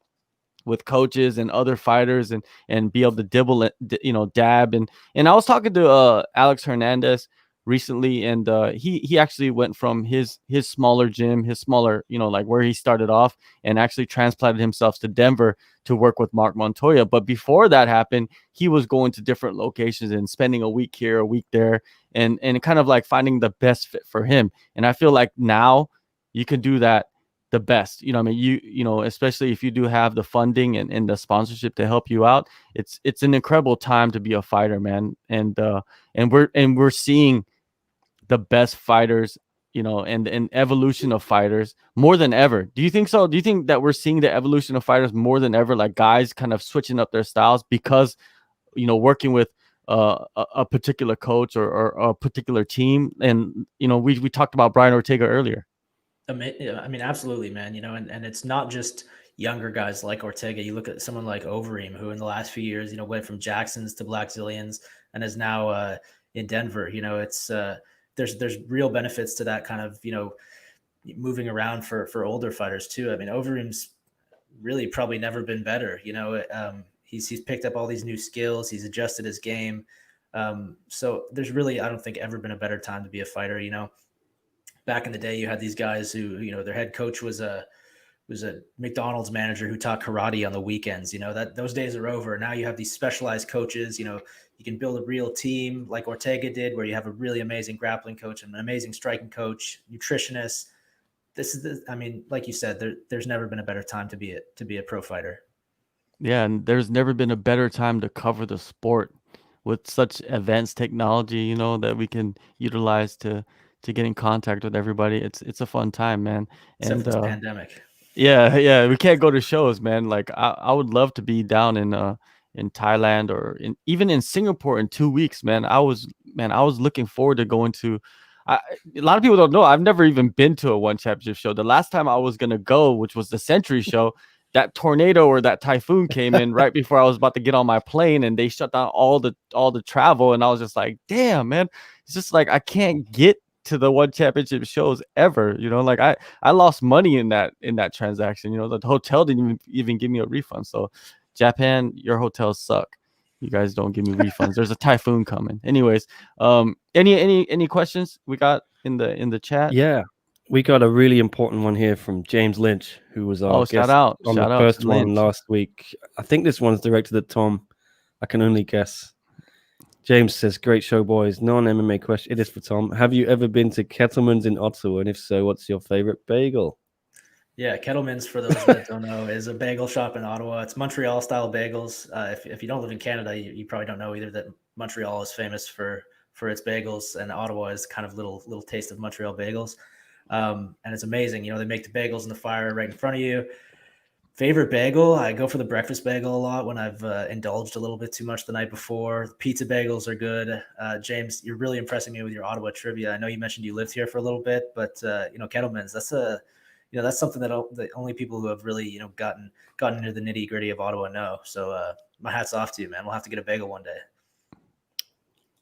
with coaches and other fighters and be able to dab. And I was talking to Alex Hernandez recently, and he actually went from his smaller gym, his smaller, like where he started off, and actually transplanted himself to Denver to work with Mark Montoya. But before that happened, he was going to different locations and spending a week here, a week there, and kind of like finding the best fit for him. And I feel like now you can do that the best. I mean, especially if you do have the funding and the sponsorship to help you out, it's an incredible time to be a fighter, man. And we're seeing the best fighters, and evolution of fighters more than ever. Do you think so? Do you think that we're seeing the evolution of fighters more than ever, like guys kind of switching up their styles because, working with a particular coach or a particular team? And, we talked about Brian Ortega earlier. I mean, absolutely, man. And it's not just younger guys like Ortega. You look at someone like Overeem, who in the last few years, went from Jacksons to Black Zillions and is now in Denver. It's there's real benefits to that kind of, moving around for older fighters too. I mean, Overeem's really probably never been better. He's picked up all these new skills. He's adjusted his game. So there's really, I don't think, ever been a better time to be a fighter. Back in the day, you had these guys who, their head coach was a McDonald's manager who taught karate on the weekends. That those days are over. Now you have these specialized coaches. You can build a real team like Ortega did, where you have a really amazing grappling coach, an amazing striking coach, nutritionist. I mean, like you said, there's never been a better time to be a pro fighter. Yeah, and there's never been a better time to cover the sport with such advanced technology, that we can utilize to get in contact with everybody. It's a fun time, man. Except for this pandemic. Yeah, we can't go to shows, man. Like I would love to be down in Thailand or even in Singapore in 2 weeks, man. I was looking forward to going to. A lot of people don't know, I've never even been to a one championship show. The last time I was gonna go, which was the Century show, that tornado or that typhoon came in right before I was about to get on my plane, and they shut down all the travel. And I was just like, damn, man, it's just like I can't get to the one championship shows ever. Like I lost money in that transaction. The hotel didn't even give me a refund. So Japan, your hotels suck. You guys don't give me refunds. There's a typhoon coming. Anyways, any questions we got in the chat? Yeah, we got a really important one here from James Lynch, who was our guest on the first one last week. I think this one's directed at Tom. I can only guess. James says, "Great show, boys. Non-MMA question. It is for Tom. Have you ever been to Kettleman's in Ottawa? And if so, what's your favorite bagel?" Yeah, Kettleman's, for those that don't know, is a bagel shop in Ottawa. It's Montreal-style bagels. If you don't live in Canada, you probably don't know either that Montreal is famous for its bagels, and Ottawa is kind of little taste of Montreal bagels. And it's amazing. They make the bagels in the fire right in front of you. Favorite bagel? I go for the breakfast bagel a lot when I've indulged a little bit too much the night before. Pizza bagels are good. James, you're really impressing me with your Ottawa trivia. I know you mentioned you lived here for a little bit, but Kettleman's, that's something that the only people who have really gotten into the nitty gritty of Ottawa know. So my hat's off to you, man. We'll have to get a bagel one day.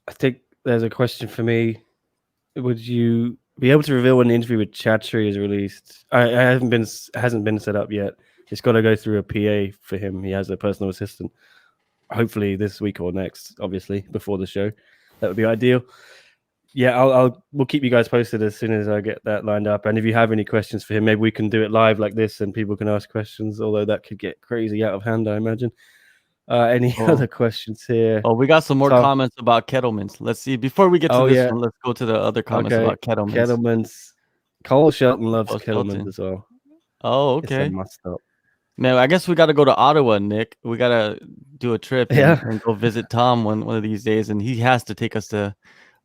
I think there's a question for me. Would you be able to reveal when the interview with Chatri is released? Hasn't been set up yet. It's got to go through a PA for him. He has a personal assistant. Hopefully this week or next, obviously, before the show. That would be ideal. Yeah, we'll keep you guys posted as soon as I get that lined up. And if you have any questions for him, maybe we can do it live like this and people can ask questions, although that could get crazy out of hand, I imagine. Any other questions here? Oh, we got some more comments about Kettleman's. Let's see. Before we get to this one, let's go to the other comments about Kettleman's. Kettleman's. Cole Shelton loves Kettleman's as well. Oh, okay. It's a must-stop. Man, I guess we got to go to Ottawa, Nick. We got to do a trip and go visit Tom one of these days, and he has to take us to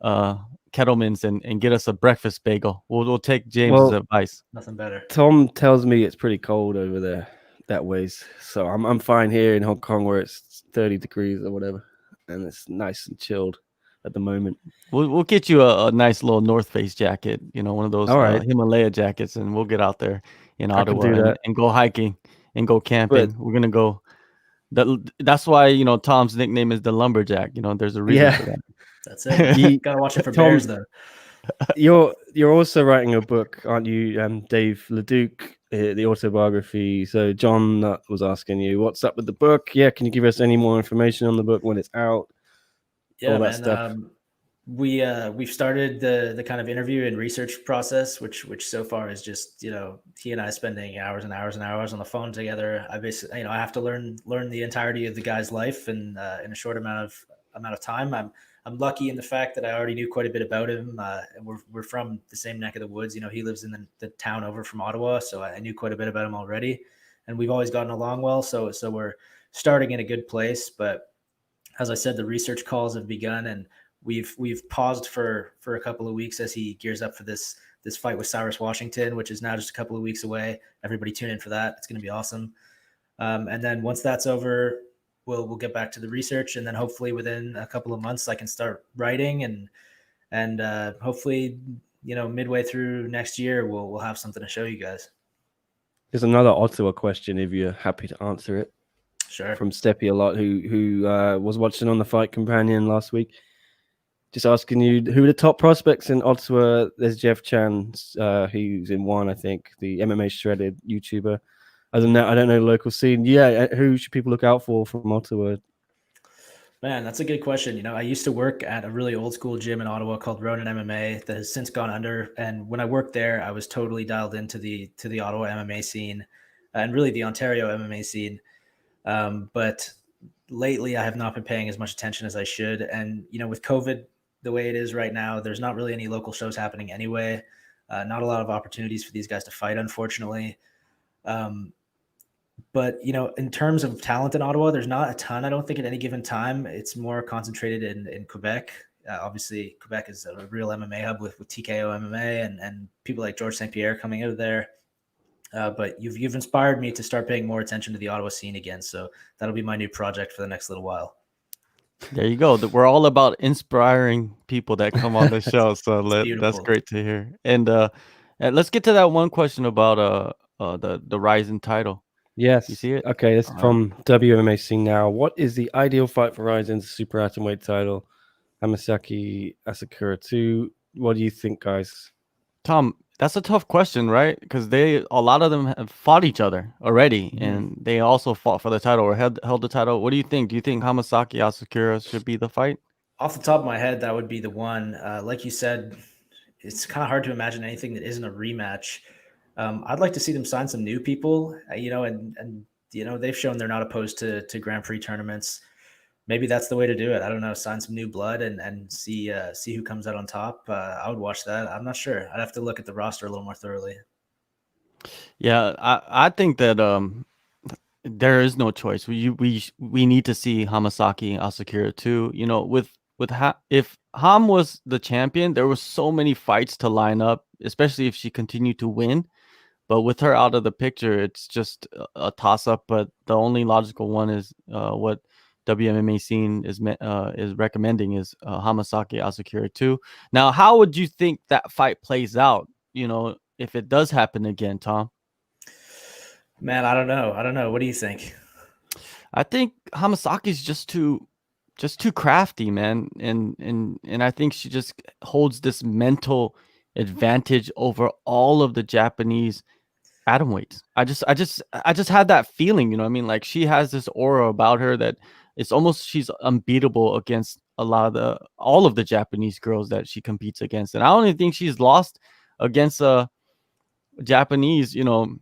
Kettleman's and get us a breakfast bagel. We'll take James's advice. Nothing better. Tom tells me it's pretty cold over there that ways, so I'm fine here in Hong Kong where it's 30 degrees or whatever, and it's nice and chilled at the moment. We'll get you a nice little North Face jacket, one of those Himalaya jackets, and we'll get out there in Ottawa and go hiking and go camping. We're gonna go That's why, you know, Tom's nickname is the lumberjack. You know, there's a reason for that. That's it. You- Gotta watch it for Tom, bears though. you're also writing a book, aren't you, Dave Leduc, the autobiography? So John was asking you, what's up with the book? Yeah, can you give us any more information on the book, when it's out, Yeah, all that man. stuff? We've started the kind of interview and research process, which so far is just, you know, he and I spending hours and hours and hours on the phone together. I basically, you know, I have to learn the entirety of the guy's life in a short amount of time. I'm lucky in the fact that I already knew quite a bit about him. And we're from the same neck of the woods. You know, he lives in the town over from Ottawa, so I knew quite a bit about him already, and we've always gotten along well. So we're starting in a good place. But as I said, the research calls have begun, and we've paused for a couple of weeks as he gears up for this fight with Cyrus Washington, which is now just a couple of weeks away. Everybody tune in for that. It's going to be awesome. And then once that's over, we'll get back to the research, and then hopefully within a couple of months I can start writing, and hopefully, you know, midway through next year we'll have something to show you guys. There's another Ottawa question, if you're happy to answer it. Sure. From Steppy a lot, who was watching on the Fight Companion last week. Just asking you, who are the top prospects in Ottawa? There's Jeff Chan, who's in one, I think, the MMA Shredded YouTuber. I don't know the local scene. Yeah, who should people look out for from Ottawa? Man, that's a good question. You know, I used to work at a really old school gym in Ottawa called Ronin MMA that has since gone under. And when I worked there, I was totally dialed into the Ottawa MMA scene and really the Ontario MMA scene. But lately, I have not been paying as much attention as I should. And, you know, with COVID the way it is right now, there's not really any local shows happening anyway. Not a lot of opportunities for these guys to fight, unfortunately. But, you know, in terms of talent in Ottawa, there's not a ton, I don't think, at any given time. It's more concentrated in Quebec. Obviously, Quebec is a real MMA hub with TKO MMA and people like George St. Pierre coming out of there. But you've inspired me to start paying more attention to the Ottawa scene again. So that'll be my new project for the next little while. There you go. We're all about inspiring people that come on the show. So that's beautiful. great to hear. And let's get to that one question about the Rising title. Yes. You see it? Okay, this is from WMMA Scene Now. What is the ideal fight for Ryzen's super atomweight title? Hamasaki Asakura 2. What do you think, guys? Tom, that's a tough question, right? Because a lot of them have fought each other already, and they also fought for the title or held the title. What do you think? Do you think Hamasaki Asakura should be the fight? Off the top of my head, that would be the one. Like you said, it's kind of hard to imagine anything that isn't a rematch. I'd like to see them sign some new people, you know, and you know, they've shown they're not opposed to Grand Prix tournaments. Maybe that's the way to do it. I don't know. Sign some new blood and see who comes out on top. I would watch that. I'm not sure. I'd have to look at the roster a little more thoroughly. Yeah, I think that there is no choice. We need to see Hamasaki Asakura too. You know, if Ham was the champion, there was so many fights to line up, especially if she continued to win. But with her out of the picture, it's just a toss up. But the only logical one is what WMMA Scene is recommending is Hamasaki Asakura 2. Now, how would you think that fight plays out? You know, if it does happen again, Tom. Man, I don't know. What do you think? I think Hamasaki's just too crafty, man, and I think she just holds this mental advantage over all of the Japanese atomweights. I just had that feeling, you know what I mean? Like she has this aura about her that it's almost she's unbeatable against all of the Japanese girls that she competes against. And I don't even think she's lost against a Japanese, you know,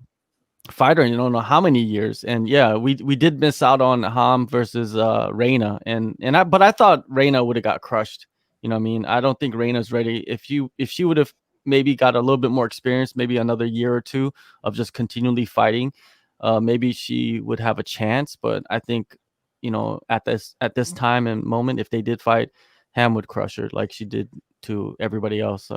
fighter in you don't know how many years. And yeah, we did miss out on Ham versus Reina, but I thought Reina would have got crushed. You know what I mean? I don't think Reina's ready. If she would have maybe got a little bit more experience, maybe another year or two of just continually fighting, maybe she would have a chance. But I think, you know, at this time and moment, if they did fight, Ham would crush her like she did to everybody else.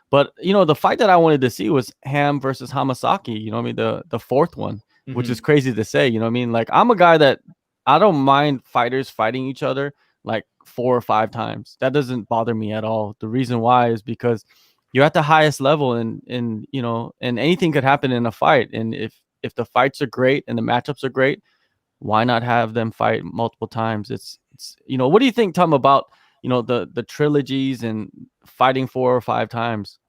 But you know, the fight that I wanted to see was Ham versus Hamasaki. You know what I mean? The fourth one, which is crazy to say. You know what I mean? Like I'm a guy that I don't mind fighters fighting each other like 4 or 5 times. That doesn't bother me at all. The reason why is because you're at the highest level, and you know, and anything could happen in a fight. And if the fights are great and the matchups are great, Why not have them fight multiple times? It's what do you think, Tom, about the trilogies and fighting 4 or 5 times?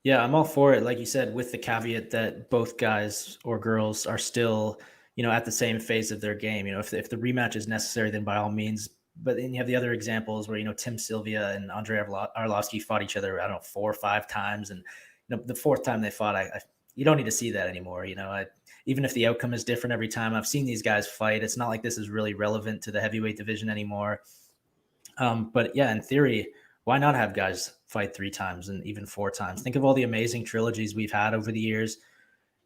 Yeah, I'm all for it. Like you said, with the caveat that both guys or girls are still, at the same phase of their game. If the rematch is necessary, then by all means. But then you have the other examples where, Tim Sylvia and Andrei Arlovsky fought each other, I don't know, 4 or 5 times. And, the fourth time they fought, you don't need to see that anymore. Even if the outcome is different every time, I've seen these guys fight. It's not like this is really relevant to the heavyweight division anymore. But yeah, in theory, why not have guys fight 3 times and even 4 times? Think of all the amazing trilogies we've had over the years.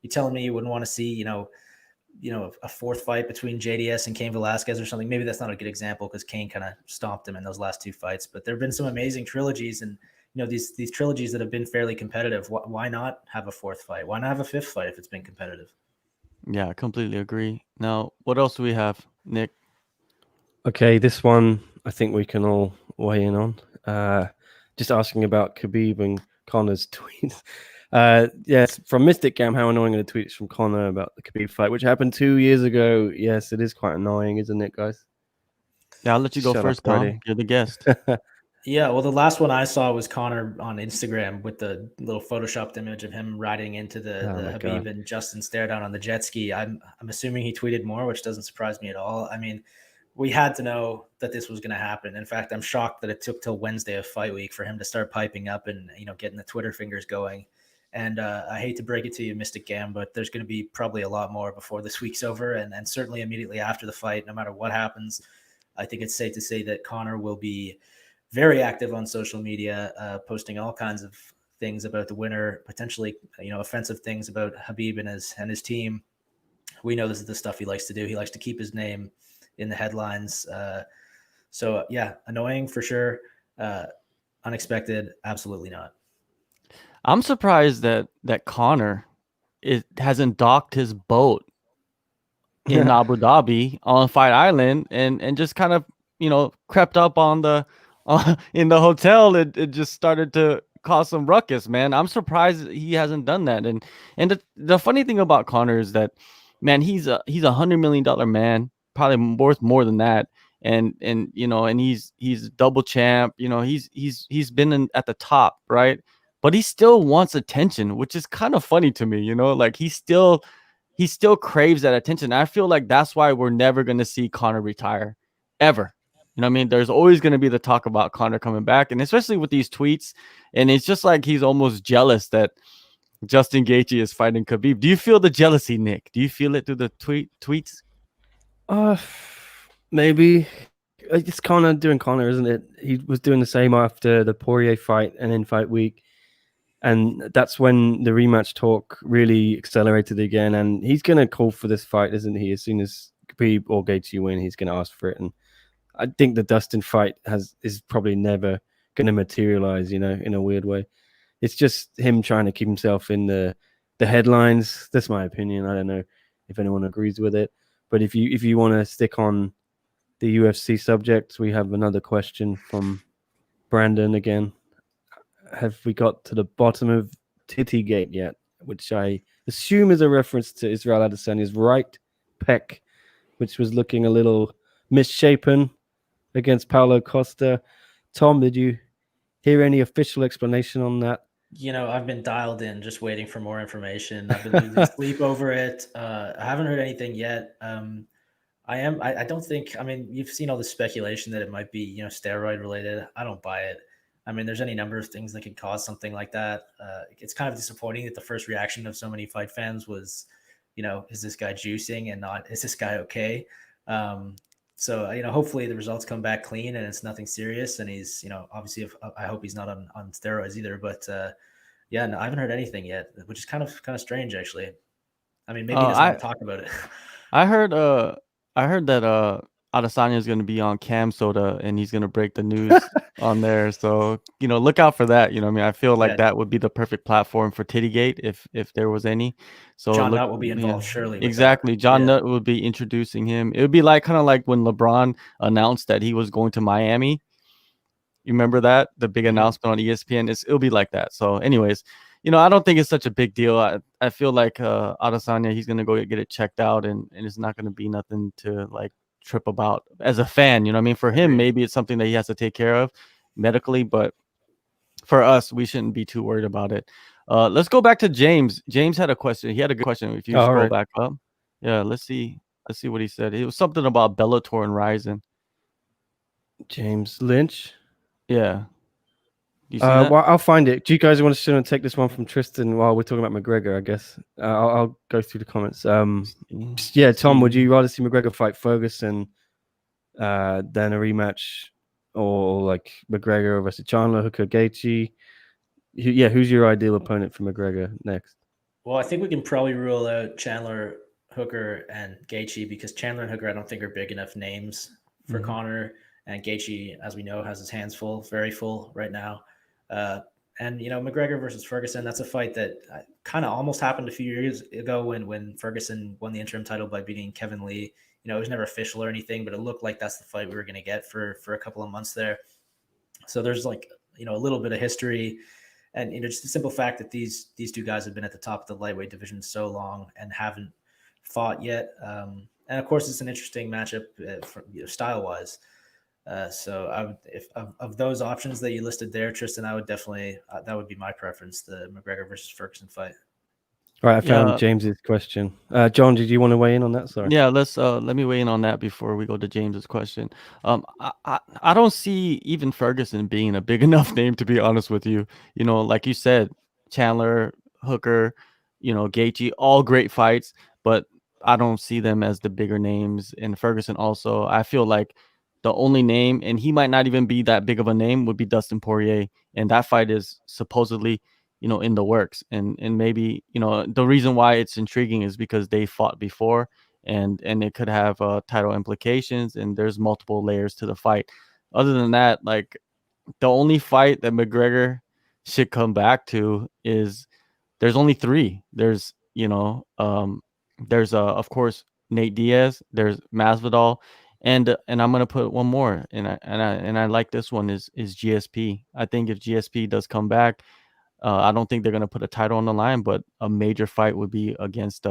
You telling me you wouldn't want to see, a 4th fight between JDS and Cain Velasquez or something? Maybe that's not a good example because Cain kind of stomped him in those last 2 fights. But there have been some amazing trilogies, and these trilogies that have been fairly competitive. Why not have a 4th fight? Why not have a 5th fight if it's been competitive? Yeah, I completely agree. Now, what else do we have, Nick? Okay, this one I think we can all weigh in on. Just asking about Khabib and Connor's tweets. Yes, from Mystic Gam, how annoying are the tweets from Connor about the Khabib fight, which happened 2 years ago? Yes, it is quite annoying, isn't it, guys? Yeah, I'll let you go Shut first, up, Tom. Brady. You're the guest. Yeah, well, the last one I saw was Connor on Instagram with the little photoshopped image of him riding into the Oh my Khabib God. and Justin stare down on the jet ski. I'm assuming he tweeted more, which doesn't surprise me at all. I mean, we had to know that this was going to happen. In fact, I'm shocked that it took till Wednesday of fight week for him to start piping up and getting the Twitter fingers going. And I hate to break it to you, Mystic Gam, but there's going to be probably a lot more before this week's over, and certainly immediately after the fight, no matter what happens. I think it's safe to say that Connor will be very active on social media, posting all kinds of things about the winner, potentially, offensive things about Khabib and his team. We know this is the stuff he likes to do. He likes to keep his name in the headlines. So yeah, annoying for sure. Unexpected, absolutely not. I'm surprised that Connor hasn't docked his boat in Abu Dhabi on Fight Island and just kind of crept up on the in the hotel. It just started to cause some ruckus, man. I'm surprised he hasn't done that. And the funny thing about Connor is that, man, he's a $100 million man, probably worth more than that. And he's double champ. He's been at the top, right? But he still wants attention, which is kind of funny to me. Like he still craves that attention. I feel like that's why we're never going to see Connor retire ever. You know what I mean? There's always going to be the talk about Connor coming back, and especially with these tweets. And it's just like he's almost jealous that Justin Gaethje is fighting Khabib. Do you feel the jealousy, Nick? Do you feel it through the tweets? Maybe. It's Connor doing Connor, isn't it? He was doing the same after the Poirier fight and in fight week. And that's when the rematch talk really accelerated again. And he's going to call for this fight, isn't he? As soon as Khabib or Gaethje win, he's going to ask for it. And I think the Dustin fight is probably never going to materialize, in a weird way. It's just him trying to keep himself in the headlines. That's my opinion. I don't know if anyone agrees with it. But if you want to stick on the UFC subject, we have another question from Brandon again. Have we got to the bottom of Tittygate yet? Which I assume is a reference to Israel Adesanya's right pec, which was looking a little misshapen against Paulo Costa. Tom, did you hear any official explanation on that? I've been dialed in, just waiting for more information. I've been losing sleep over it. I haven't heard anything yet. I don't think, you've seen all the speculation that it might be, steroid related. I don't buy it. There's any number of things that could cause something like that. It's kind of disappointing that the first reaction of so many fight fans was, is this guy juicing and not, is this guy okay? So, hopefully the results come back clean and it's nothing serious. And he's, obviously, I hope he's not on steroids either. But yeah, no, I haven't heard anything yet, which is kind of strange, actually. Maybe he doesn't want to talk about it. I heard that Adesanya is going to be on Cam Soda and he's going to break the news on there. So, look out for that. I feel like that would be the perfect platform for Tittygate if there was any. So John Nutt will be involved, surely. Exactly. John Nutt would be introducing him. It would be kind of like when LeBron announced that he was going to Miami. You remember that? The big announcement on ESPN. It'll be like that. So anyways, I don't think it's such a big deal. I feel like Adesanya, he's gonna go get it checked out, and it's not gonna be nothing to like trip about as a fan. You know what I mean? For him, Agreed. maybe it's something that he has to take care of medically, but for us, we shouldn't be too worried about it. Let's go back to James. James had a question. He had a good question. If you All scroll right. back up, yeah, let's see what he said. It was something about Bellator and Ryzen. James Lynch. Yeah, you see that? Well, I'll find it. Do you guys want to sit and take this one from Tristan while we're talking about McGregor? I guess I'll go through the comments. Yeah, Tom, would you rather see McGregor fight Ferguson than a rematch, or like McGregor versus Chandler, Hooker, Gaethje? Who's your ideal opponent for McGregor next? Well, I think we can probably rule out Chandler, Hooker, and Gaethje, because Chandler and Hooker I don't think are big enough names for Conor, and Gaethje, as we know, has his hands full, very full right now. And McGregor versus Ferguson, that's a fight that kind of almost happened a few years ago when Ferguson won the interim title by beating Kevin Lee. It was never official or anything, but it looked like that's the fight we were going to get for a couple of months there. So there's like a little bit of history, and just the simple fact that these two guys have been at the top of the lightweight division so long and haven't fought yet. And of course, it's an interesting matchup style wise. So I would, if of those options that you listed there, Tristan, I would definitely that would be my preference, the McGregor versus Ferguson fight. All right, I found James's question. John, did you want to weigh in on that? Sorry. Yeah, let me weigh in on that before we go to James's question. I don't see even Ferguson being a big enough name, to be honest with you. Like you said, Chandler, Hooker, Gaethje, all great fights, but I don't see them as the bigger names. And Ferguson also, I feel like the only name, and he might not even be that big of a name, would be Dustin Poirier, and that fight is supposedly in the works, and maybe the reason why it's intriguing is because they fought before, and it could have title implications, and there's multiple layers to the fight. Other than that, like, the only fight that McGregor should come back to is, there's only three. There's of course Nate Diaz, there's Masvidal, and I'm gonna put one more, and I like this one, is GSP. I think if GSP does come back, I don't think they're going to put a title on the line, but a major fight would be against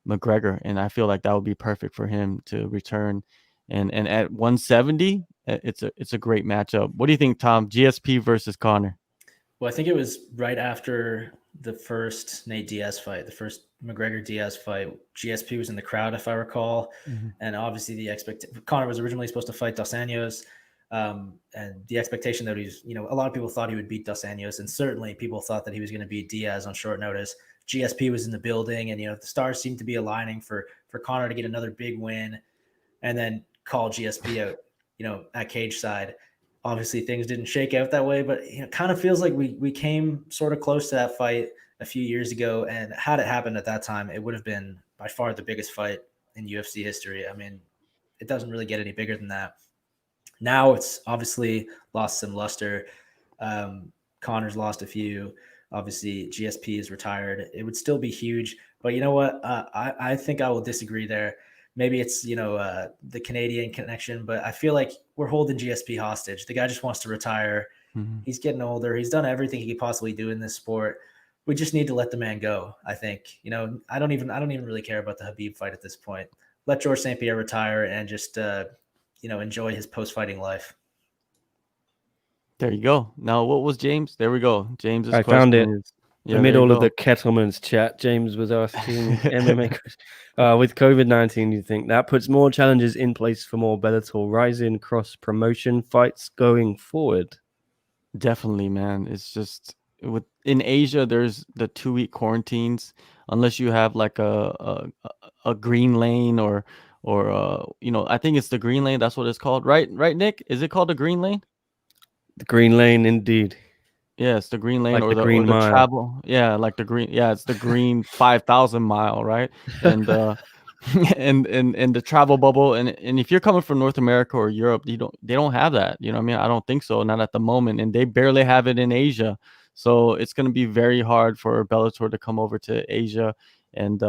McGregor, and I feel like that would be perfect for him to return. And at 170, it's a great matchup. What do you think, Tom? GSP versus Conor? Well, I think it was right after the first Nate Diaz fight, the first McGregor Diaz fight. GSP was in the crowd, if I recall, and obviously Conor was originally supposed to fight Dos Anjos. And the expectation that he's, a lot of people thought he would beat Dos Anjos, and certainly people thought that he was going to beat Diaz on short notice. GSP was in the building, and the stars seemed to be aligning for Conor to get another big win, and then call GSP out, at cage side. Obviously, things didn't shake out that way, but it kind of feels like we came sort of close to that fight a few years ago, and had it happened at that time, it would have been by far the biggest fight in UFC history. I mean, it doesn't really get any bigger than that. Now it's obviously lost some luster. Conor's lost a few. Obviously, GSP is retired. It would still be huge, but you know what? I think I will disagree there. Maybe it's the Canadian connection, but I feel like we're holding GSP hostage. The guy just wants to retire. He's getting older. He's done everything he could possibly do in this sport. We just need to let the man go. I think. I don't even really care about the Khabib fight at this point. Let George St. Pierre retire and just enjoy his post-fighting life. There you go. Now, what was James? There we go. James's I question found it. is, amid all of the Kettleman's chat, James was asking MMA with COVID-19, do you think that puts more challenges in place for more Bellator Rising cross-promotion fights going forward? Definitely, man. It's just in Asia, there's the 2-week quarantines, unless you have like a green lane or I think it's the green lane. That's what it's called, right? Right, Nick? Is it called the green lane? The green lane, indeed. Yeah, it's the green lane, like or the green mile. travel. Yeah, like the green. Yeah, it's the green 5,000 mile, right? And and the travel bubble. And if you're coming from North America or Europe, they don't have that. You know what I mean? I don't think so. Not at the moment, and they barely have it in Asia. So it's going to be very hard for Bellator to come over to Asia and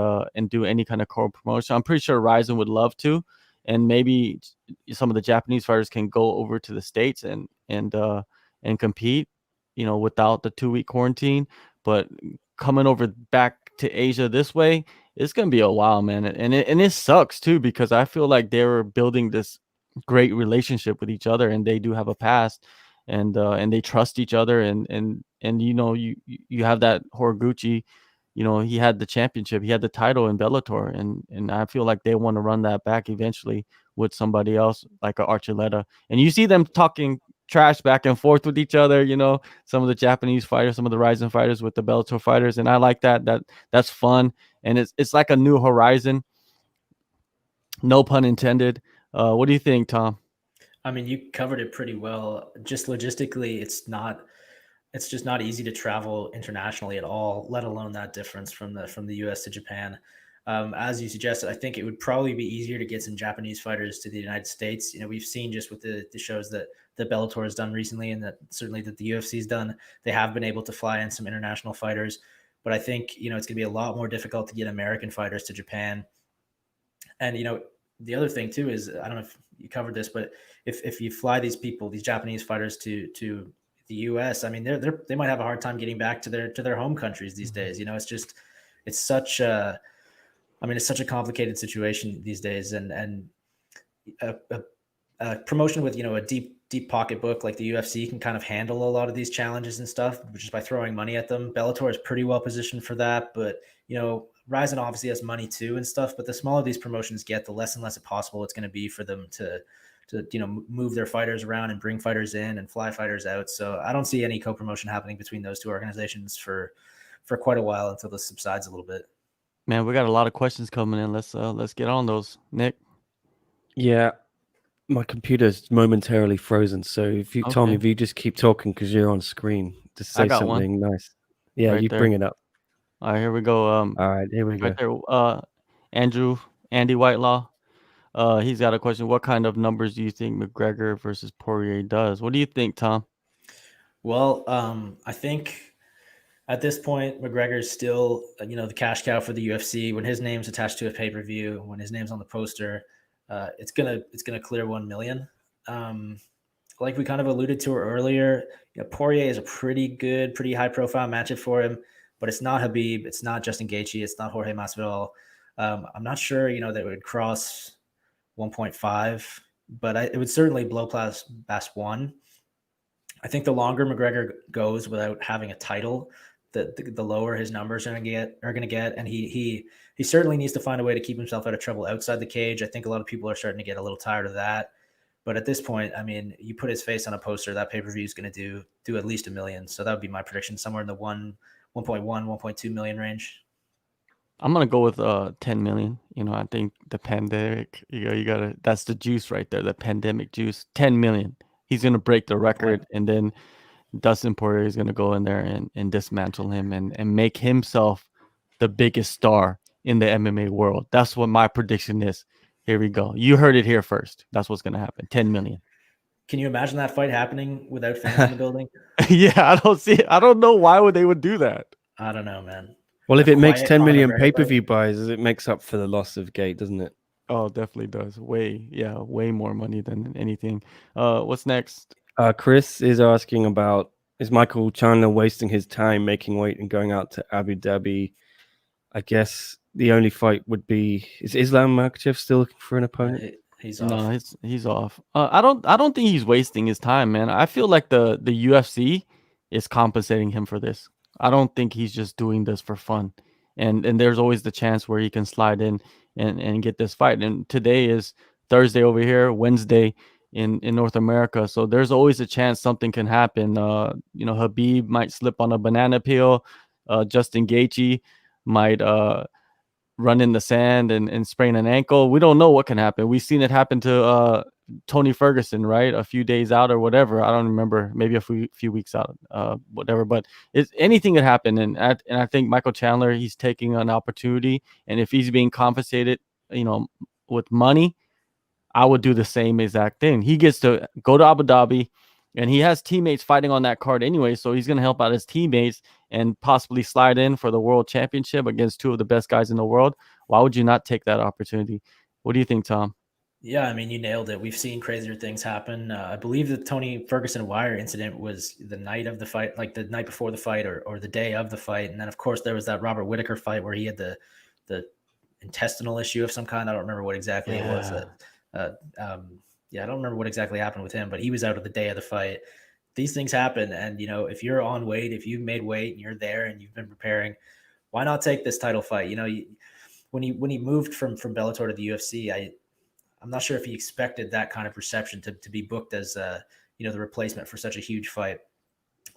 do any kind of co-promotion. I'm pretty sure Ryzen would love to, and maybe some of the Japanese fighters can go over to the States and compete, without the 2-week quarantine. But coming over back to Asia this way, it's gonna be a while, man. And it sucks too, because I feel like they were building this great relationship with each other, and they do have a past, and they trust each other, and you know, you have that Horiguchi, you know, he had the championship, he had the title in Bellator, and I feel like they want to run that back eventually with somebody else like a Archuleta. And you see them talking trash back and forth with each other, you know, some of the Japanese fighters, some of the rising fighters with the Bellator fighters, and I like that. That's fun, and it's like a new horizon. No pun intended. What do you think, Tom? I mean, you covered it pretty well. Just logistically, it's just not easy to travel internationally at all, let alone that difference from the US to Japan. As you suggested, I think it would probably be easier to get some Japanese fighters to the United States. You know, we've seen just with the shows that Bellator has done recently, and that certainly that the UFC's done, they have been able to fly in some international fighters. But I think, you know, it's going to be a lot more difficult to get American fighters to Japan. And, you know, the other thing too is, I don't know if you covered this, but if you fly these people, these Japanese fighters to the US, I mean, they might have a hard time getting back to their home countries these days. You know, it's such a, I mean, it's such a complicated situation these days, and a promotion with, you know, a deep pocketbook like the UFC can kind of handle a lot of these challenges and stuff just by throwing money at them. Bellator is pretty well positioned for that, but, you know, Ryzen obviously has money too and stuff, but the smaller these promotions get, the less and less possible it's going to be for them to you know, move their fighters around and bring fighters in and fly fighters out. So I don't see any co-promotion happening between those two organizations for quite a while, until this subsides a little bit. Man, we got a lot of questions coming in. Let's get on those, Nick. Yeah, my computer's momentarily frozen. So if you, Tom, Okay. if you just keep talking because you're on screen, just say got one. something nice. Yeah, Right you there. bring it up. All right, here we go. All right, here we go. Right there. Andy Whitelaw. He's got a question. What kind of numbers do you think McGregor versus Poirier does? What do you think, Tom? Well, I think at this point, McGregor's still, you know, the cash cow for the UFC. When his name's attached to a pay-per-view, when his name's on the poster, it's gonna clear 1 million. Like we kind of alluded to earlier, you know, Poirier is a pretty good, pretty high-profile matchup for him, but it's not Khabib, it's not Justin Gaethje, it's not Jorge Masvidal. I'm not sure, you know, that it would cross 1.5, but it would certainly blow past 1. I think the longer McGregor goes without having a title, the lower his numbers are going to get, and he certainly needs to find a way to keep himself out of trouble outside the cage. I think a lot of people are starting to get a little tired of that. But at this point, I mean, you put his face on a poster, that pay-per-view is going to do at least 1 million. So that would be my prediction, somewhere in the 1.1, 1.2 million range. I'm gonna go with 10 million. You know, I think the pandemic, you gotta, that's the juice right there, the pandemic juice. 10 million. He's gonna break the record, and then Dustin Poirier is gonna go in there and dismantle him and make himself the biggest star in the MMA world. That's what my prediction is. Here we go. You heard it here first. That's what's gonna happen. 10 million. Can you imagine that fight happening without fans in the building? Yeah, I don't know why they would do that. I don't know, man. Well, if it makes Quiet 10 Conor million McGregor pay-per-view buys, it makes up for the loss of Gate, doesn't it? Oh, definitely does. Way more money than anything. What's next? Chris is asking about, is Michael Chandler wasting his time making weight and going out to Abu Dhabi? I guess the only fight would be, is Islam Makhachev still looking for an opponent? He's off. No, he's off. I don't think he's wasting his time, man. I feel like the UFC is compensating him for this. I don't think he's just doing this for fun. And there's always the chance where he can slide in and get this fight. And today is Thursday over here, Wednesday in North America. So there's always a chance something can happen. You know, Khabib might slip on a banana peel. Justin Gaethje might run in the sand and sprain an ankle. We don't know what can happen. We've seen it happen to Tony Ferguson, right? A few days out or whatever. I don't remember. Maybe a few weeks out, whatever. But anything could happen. And I think Michael Chandler, he's taking an opportunity. And if he's being compensated, you know, with money, I would do the same exact thing. He gets to go to Abu Dhabi, and he has teammates fighting on that card anyway. So he's going to help out his teammates and possibly slide in for the world championship against two of the best guys in the world. Why would you not take that opportunity? What do you think, Tom? Yeah, I mean, you nailed it. We've seen crazier things happen. I believe the Tony Ferguson Wire incident was the night of the fight, like the night before the fight, or the day of the fight. And then, of course, there was that Robert Whitaker fight where he had the intestinal issue of some kind. I don't remember what exactly it was. Yeah. Uh, yeah, I don't remember what exactly happened with him, but he was out of the day of the fight. These things happen, and if you're on weight, if you've made weight and you're there and you've been preparing, why not take this title fight? When he moved from Bellator to the UFC, I'm not sure if he expected that kind of reception to be booked as the replacement for such a huge fight.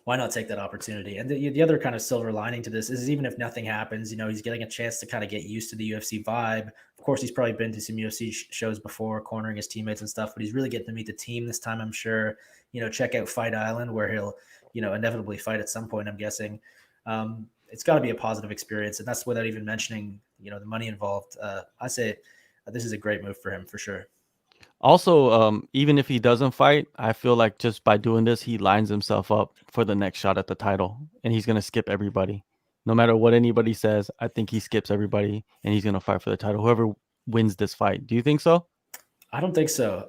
Why not take that opportunity? And the other kind of silver lining to this is even if nothing happens, he's getting a chance to kind of get used to the UFC vibe. Of course, he's probably been to some UFC shows before, cornering his teammates and stuff, but he's really getting to meet the team this time, I'm sure. Check out Fight Island, where he'll, inevitably fight at some point, I'm guessing. It's got to be a positive experience, and that's without even mentioning, the money involved. I say this is a great move for him for sure. Also, even if he doesn't fight, I feel like just by doing this, he lines himself up for the next shot at the title, and he's gonna skip everybody. No matter what anybody says, I think he skips everybody, and he's gonna fight for the title. Whoever wins this fight, do you think so? I don't think so.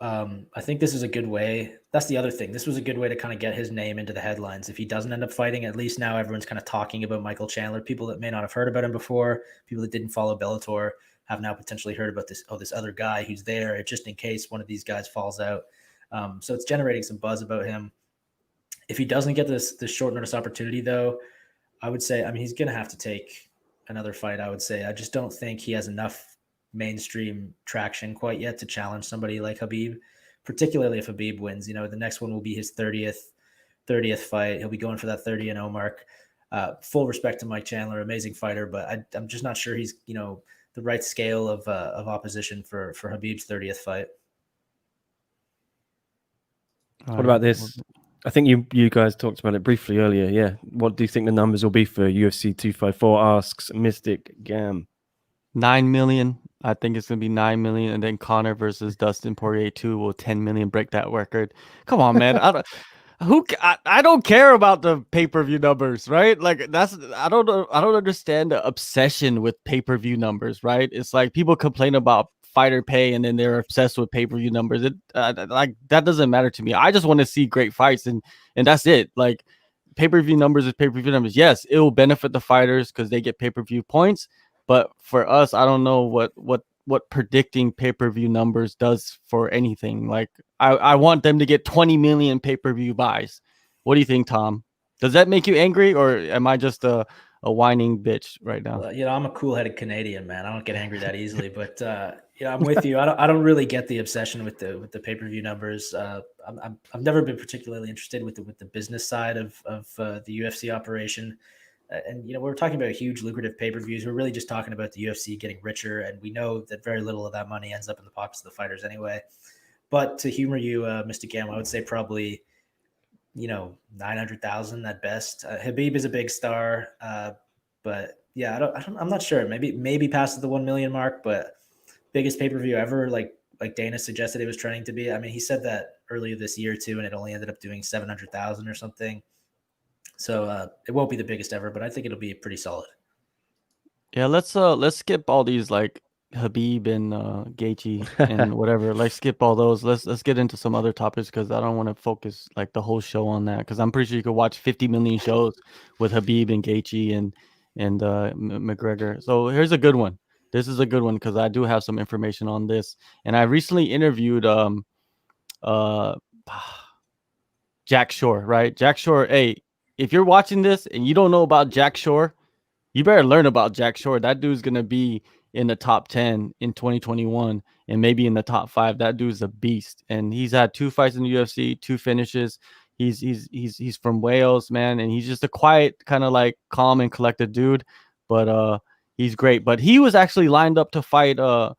I think this is a good way. That's the other thing. This was a good way to kind of get his name into the headlines. If he doesn't end up fighting, at least now everyone's kind of talking about Michael Chandler. People that may not have heard about him before, people that didn't follow Bellator, have now potentially heard about this other guy who's there, just in case one of these guys falls out. So it's generating some buzz about him. If he doesn't get this short notice opportunity, though, I would say, he's going to have to take another fight. I would say, I just don't think he has enough mainstream traction quite yet to challenge somebody like Khabib, particularly if Khabib wins. The next one will be his 30th fight. He'll be going for that 30-0 mark. Full respect to Mike Chandler, amazing fighter, but I'm just not sure he's the right scale of opposition for Khabib's 30th fight. What about this? I think you guys talked about it briefly earlier. Yeah. What do you think the numbers will be for UFC 254? Asks Mystic Gam. 9 million. I think it's gonna be 9 million, and then Connor versus Dustin Poirier 2 will 10 million break that record. Come on, man. I don't care about the pay-per-view numbers, right? Like I don't understand the obsession with pay-per-view numbers, right? It's like people complain about fighter pay and then they're obsessed with pay-per-view numbers. Like that doesn't matter to me. I just want to see great fights and that's it. Like pay-per-view numbers is pay-per-view numbers. Yes, it will benefit the fighters because they get pay-per-view points. But for us, I don't know what predicting pay-per-view numbers does for anything. Like I want them to get 20 million pay-per-view buys. What do you think, Tom? Does that make you angry, or am I just a whining bitch right now? Well, I'm a cool-headed Canadian, man. I don't get angry that easily, but I'm with you. I don't really get the obsession with the pay-per-view numbers. I've never been particularly interested with the business side of the UFC operation. And we're talking about huge lucrative pay-per-views. We're really just talking about the UFC getting richer, and we know that very little of that money ends up in the pockets of the fighters anyway. But to humor you, Mr. Gam, I would say probably 900,000 at best. Khabib is a big star, but yeah, I'm not sure. Maybe past the 1 million mark, but biggest pay-per-view ever, like Dana suggested it was trending to be. He said that earlier this year too, and it only ended up doing 700,000 or something. So it won't be the biggest ever, but I think it'll be pretty solid. Yeah, let's skip all these like Khabib and Gaethje and whatever. Like skip all those. Let's get into some other topics because I don't want to focus like the whole show on that because I'm pretty sure you could watch 50 million shows with Khabib and Gaethje and McGregor. So here's a good one. This is a good one because I do have some information on this, and I recently interviewed Jack Shore. Right, Jack Shore. Hey, if you're watching this and you don't know about Jack Shore, you better learn about Jack Shore. That dude's going to be in the top 10 in 2021 and maybe in the top 5. That dude's a beast. And he's had 2 fights in the UFC, 2 finishes. He's from Wales, man. And he's just a quiet, kind of like calm and collected dude. But he's great. But he was actually lined up to fight Kang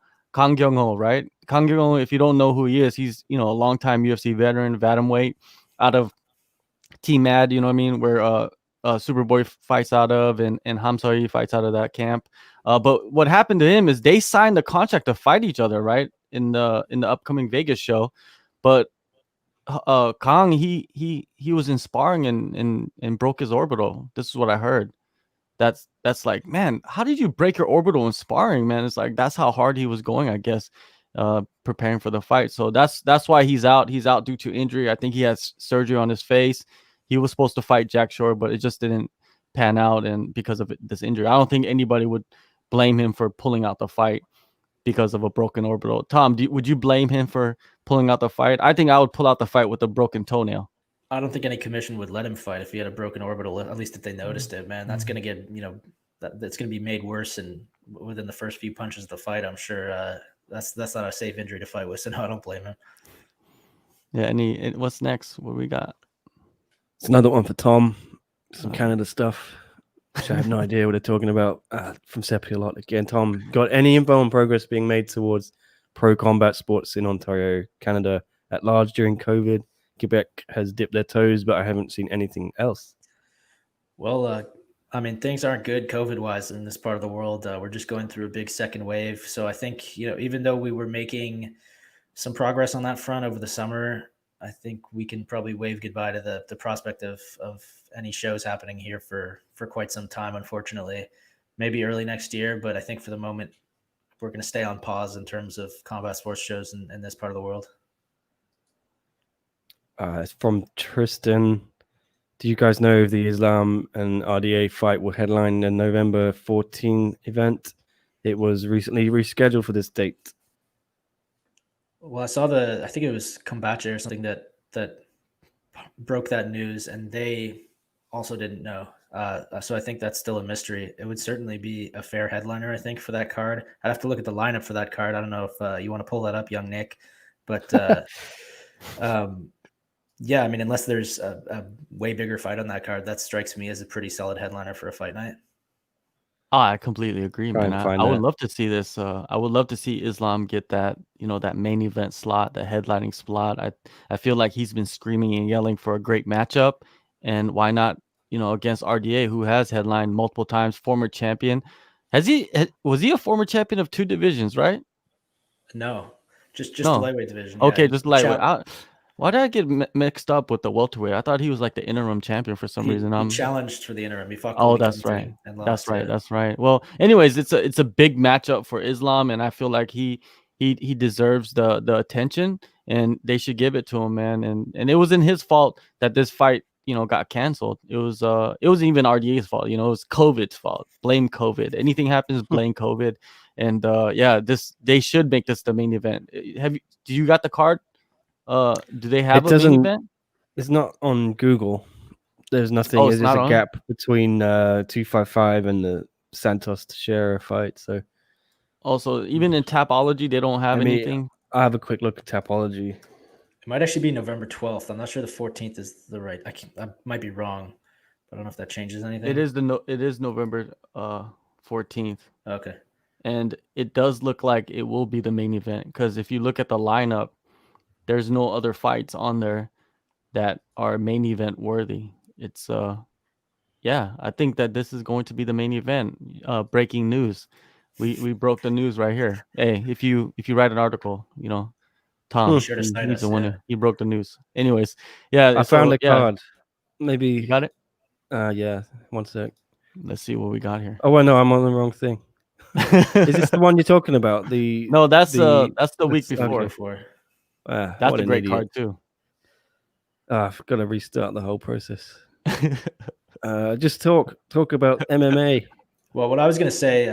Kyung-ho, right? Kang Kyung-ho, if you don't know who he is, he's, a longtime UFC veteran, Atomweight, out of Team Mad, you know what I mean? Where Superboy fights out of and Hamza fights out of that camp. But what happened to him is they signed the contract to fight each other, right? In the upcoming Vegas show. But Kang, he was in sparring and broke his orbital. This is what I heard. That's like, man, how did you break your orbital in sparring, man? It's like that's how hard he was going, I guess. preparing for the fight. So that's why he's out. He's out due to injury. I think he has surgery on his face. He was supposed to fight Jack Shore, but it just didn't pan out, and because of this injury, I don't think anybody would blame him for pulling out the fight because of a broken orbital. Tom, would you blame him for pulling out the fight? I think I would pull out the fight with a broken toenail. I don't think any commission would let him fight if he had a broken orbital, at least if they noticed it, man. That's going to get, that's going to be made worse. And within the first few punches of the fight, I'm sure that's not a safe injury to fight with. So no, I don't blame him. Yeah. What's next? What we got? It's another one for Tom. Some Canada stuff, which I have no idea what they're talking about. From Seppi a lot again. Tom, got any info on progress being made towards pro combat sports in Ontario, Canada at large during COVID? Quebec has dipped their toes, but I haven't seen anything else. Well, I mean, things aren't good COVID-wise in this part of the world. We're just going through a big second wave. So I think, even though we were making some progress on that front over the summer, I think we can probably wave goodbye to the prospect of any shows happening here for quite some time, unfortunately. Maybe early next year, but I think for the moment, we're going to stay on pause in terms of combat sports shows in this part of the world. It's from Tristan. Do you guys know if the Islam and RDA fight will headline the November 14 event? It was recently rescheduled for this date. Well, I saw I think it was Kombache or something that broke that news, and they also didn't know. So I think that's still a mystery. It would certainly be a fair headliner, I think, for that card. I'd have to look at the lineup for that card. I don't know if you want to pull that up, young Nick, but yeah, I mean, unless there's a way bigger fight on that card, that strikes me as a pretty solid headliner for a fight night. Oh, I completely agree, man. I would love to see this. I would love to see Islam get that, that main event slot, the headlining slot. I feel like he's been screaming and yelling for a great matchup, and why not, against RDA, who has headlined multiple times, former champion. Was he a former champion of 2 divisions, right? No, just No. the lightweight division. Okay, just lightweight. Why did I get mixed up with the welterweight? I thought he was like the interim champion for some reason. He challenged for the interim. He fought. Oh, that's right. That's right. Well, anyways, it's a big matchup for Islam, and I feel like he deserves the attention, and they should give it to him, man. And it wasn't his fault that this fight, got canceled. It wasn't even RDA's fault. It was COVID's fault. Blame COVID. Anything happens, blame COVID. And they should make this the main event. Do you got the card? Do they have a main event? It's not on Google. There's nothing. There's just a gap between 255 and the Santos Teixeira fight. So also, even in Tapology, they don't have anything. I have a quick look at Tapology. It might actually be November 12th. I'm not sure the 14th is the right. I might be wrong, but I don't know if that changes anything. It is November 14th. Okay. And it does look like it will be the main event, because if you look at the lineup, there's no other fights on there that are main event worthy. It's I think that this is going to be the main event. Breaking news. We broke the news right here. Hey, if you write an article, Tom, he's the winner. He broke the news. Anyways, yeah. I found the card. Maybe you got it. Yeah. 1 sec. Let's see what we got here. Oh, well, no, I'm on the wrong thing. Is this the one you're talking about? No, that's the week before. Okay. That's a great card too. I've got to restart the whole process. Just talk about MMA. Well, what I was going to say,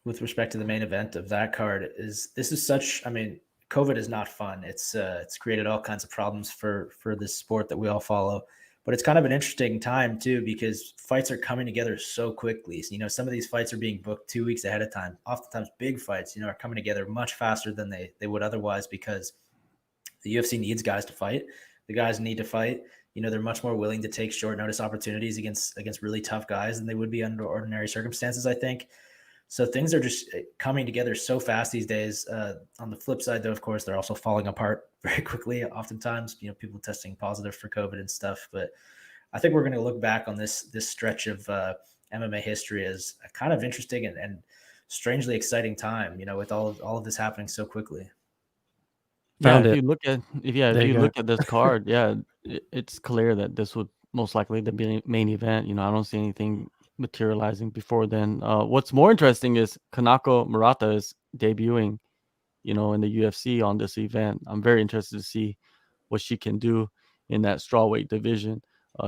with respect to the main event of that card, is this is such. I mean, COVID is not fun. It's created all kinds of problems for this sport that we all follow. But it's kind of an interesting time too, because fights are coming together so quickly. So, some of these fights are being booked 2 weeks ahead of time. Oftentimes big fights, are coming together much faster than they would otherwise, because the UFC needs guys to fight. The guys need to fight. They're much more willing to take short notice opportunities against really tough guys than they would be under ordinary circumstances, I think. So things are just coming together so fast these days. On the flip side, though, of course, they're also falling apart very quickly. Oftentimes, people testing positive for COVID and stuff. But I think we're going to look back on this stretch of MMA history as a kind of interesting and strangely exciting time. With all of this happening so quickly. If you look at this card, it's clear that this would most likely be the main event. I don't see anything materializing before then. What's more interesting is Kanako Murata is debuting in the UFC on this event. I'm very interested to see what she can do in that strawweight division.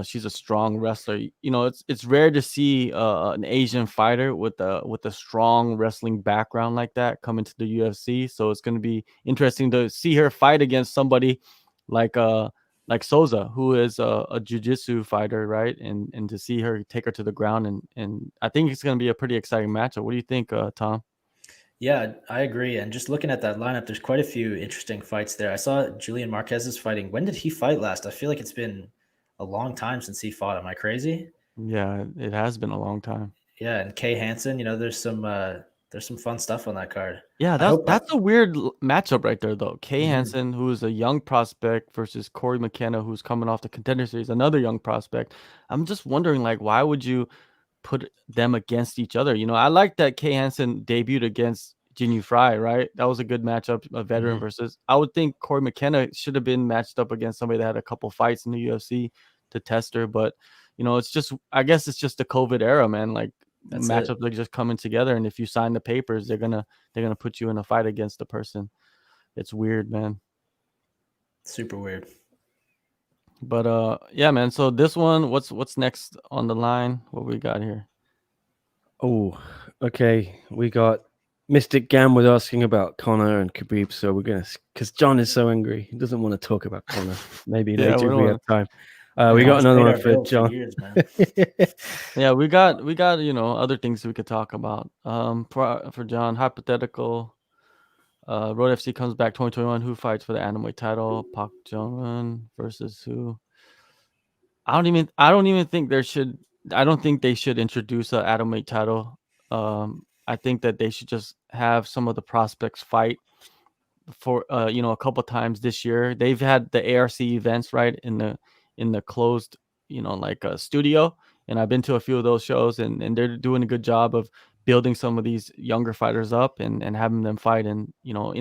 She's a strong wrestler. It's rare to see an Asian fighter with a strong wrestling background like that come into the UFC. So it's going to be interesting to see her fight against somebody like Souza, who is a jiu-jitsu fighter, right? And to see her take her to the ground, and I think it's going to be a pretty exciting matchup. What do you think, Tom? Yeah, I agree. And just looking at that lineup, there's quite a few interesting fights there. I saw Julian Marquez is fighting. When did he fight last? I feel like it's been a long time since he fought. Am I crazy? Yeah, it has been a long time. Yeah, and Kay Hansen, there's some fun stuff on that card. Yeah, I hope that's a weird matchup right there, though. Kay Mhm. Hansen, who is a young prospect, versus Corey McKenna, who's coming off the Contender Series, another young prospect. I'm just wondering, like, why would you put them against each other? I like that Kay Hansen debuted against Jinyu Fry, right? That was a good matchup, a veteran Mhm. versus. I would think Corey McKenna should have been matched up against somebody that had a couple fights in the UFC to test her, but I guess it's just the COVID era, man. Like, That's it. matchups are just coming together, and if you sign the papers, they're gonna put you in a fight against the person. It's weird, man. Super weird. But yeah, man. So this one, what's next on the line? What we got here? Oh, okay. We got Mystic Gam was asking about Connor and Khabib, so we're gonna, because John is so angry, he doesn't want to talk about Connor. Maybe Yeah, later we if we don't have time. Yeah, We got John's another paid one our for bills John. years, man. Yeah, we got other things we could talk about. For John, hypothetical. Road FC comes back 2021. Who fights for the Atomweight title? Park Jong-un versus who? I don't even think I don't think they should introduce a Atomweight title. I think that they should just have some of the prospects fight for a couple times this year. They've had the ARC events, right, in the closed, like a studio, and I've been to a few of those shows, and they're doing a good job of building some of these younger fighters up and having them fight in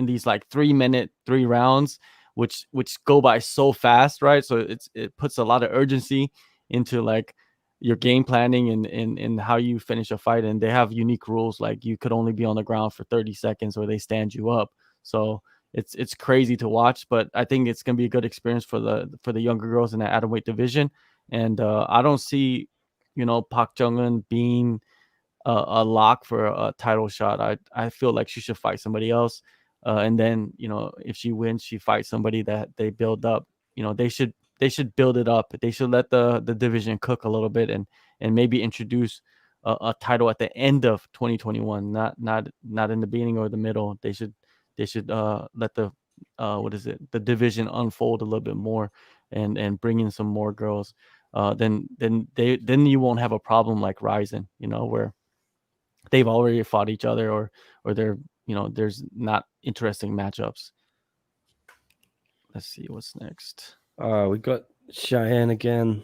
these like 3-minute 3 rounds, which go by so fast, right? So it puts a lot of urgency into like your game planning and how you finish a fight. And they have unique rules, like you could only be on the ground for 30 seconds or they stand you up. So it's crazy to watch, but I think it's gonna be a good experience for the younger girls in the atomweight division. And I don't see, Park Jung-un being a lock for a title shot. I feel like she should fight somebody else, and then if she wins, she fights somebody that they build up. They should build it up. They should let the division cook a little bit and maybe introduce a title at the end of 2021, not in the beginning or the middle. They should let the division unfold a little bit more and bring in some more girls. Then you won't have a problem like Ryzen, where they've already fought each other or they're there's not interesting matchups. Let's see what's next. We got Cheyenne again.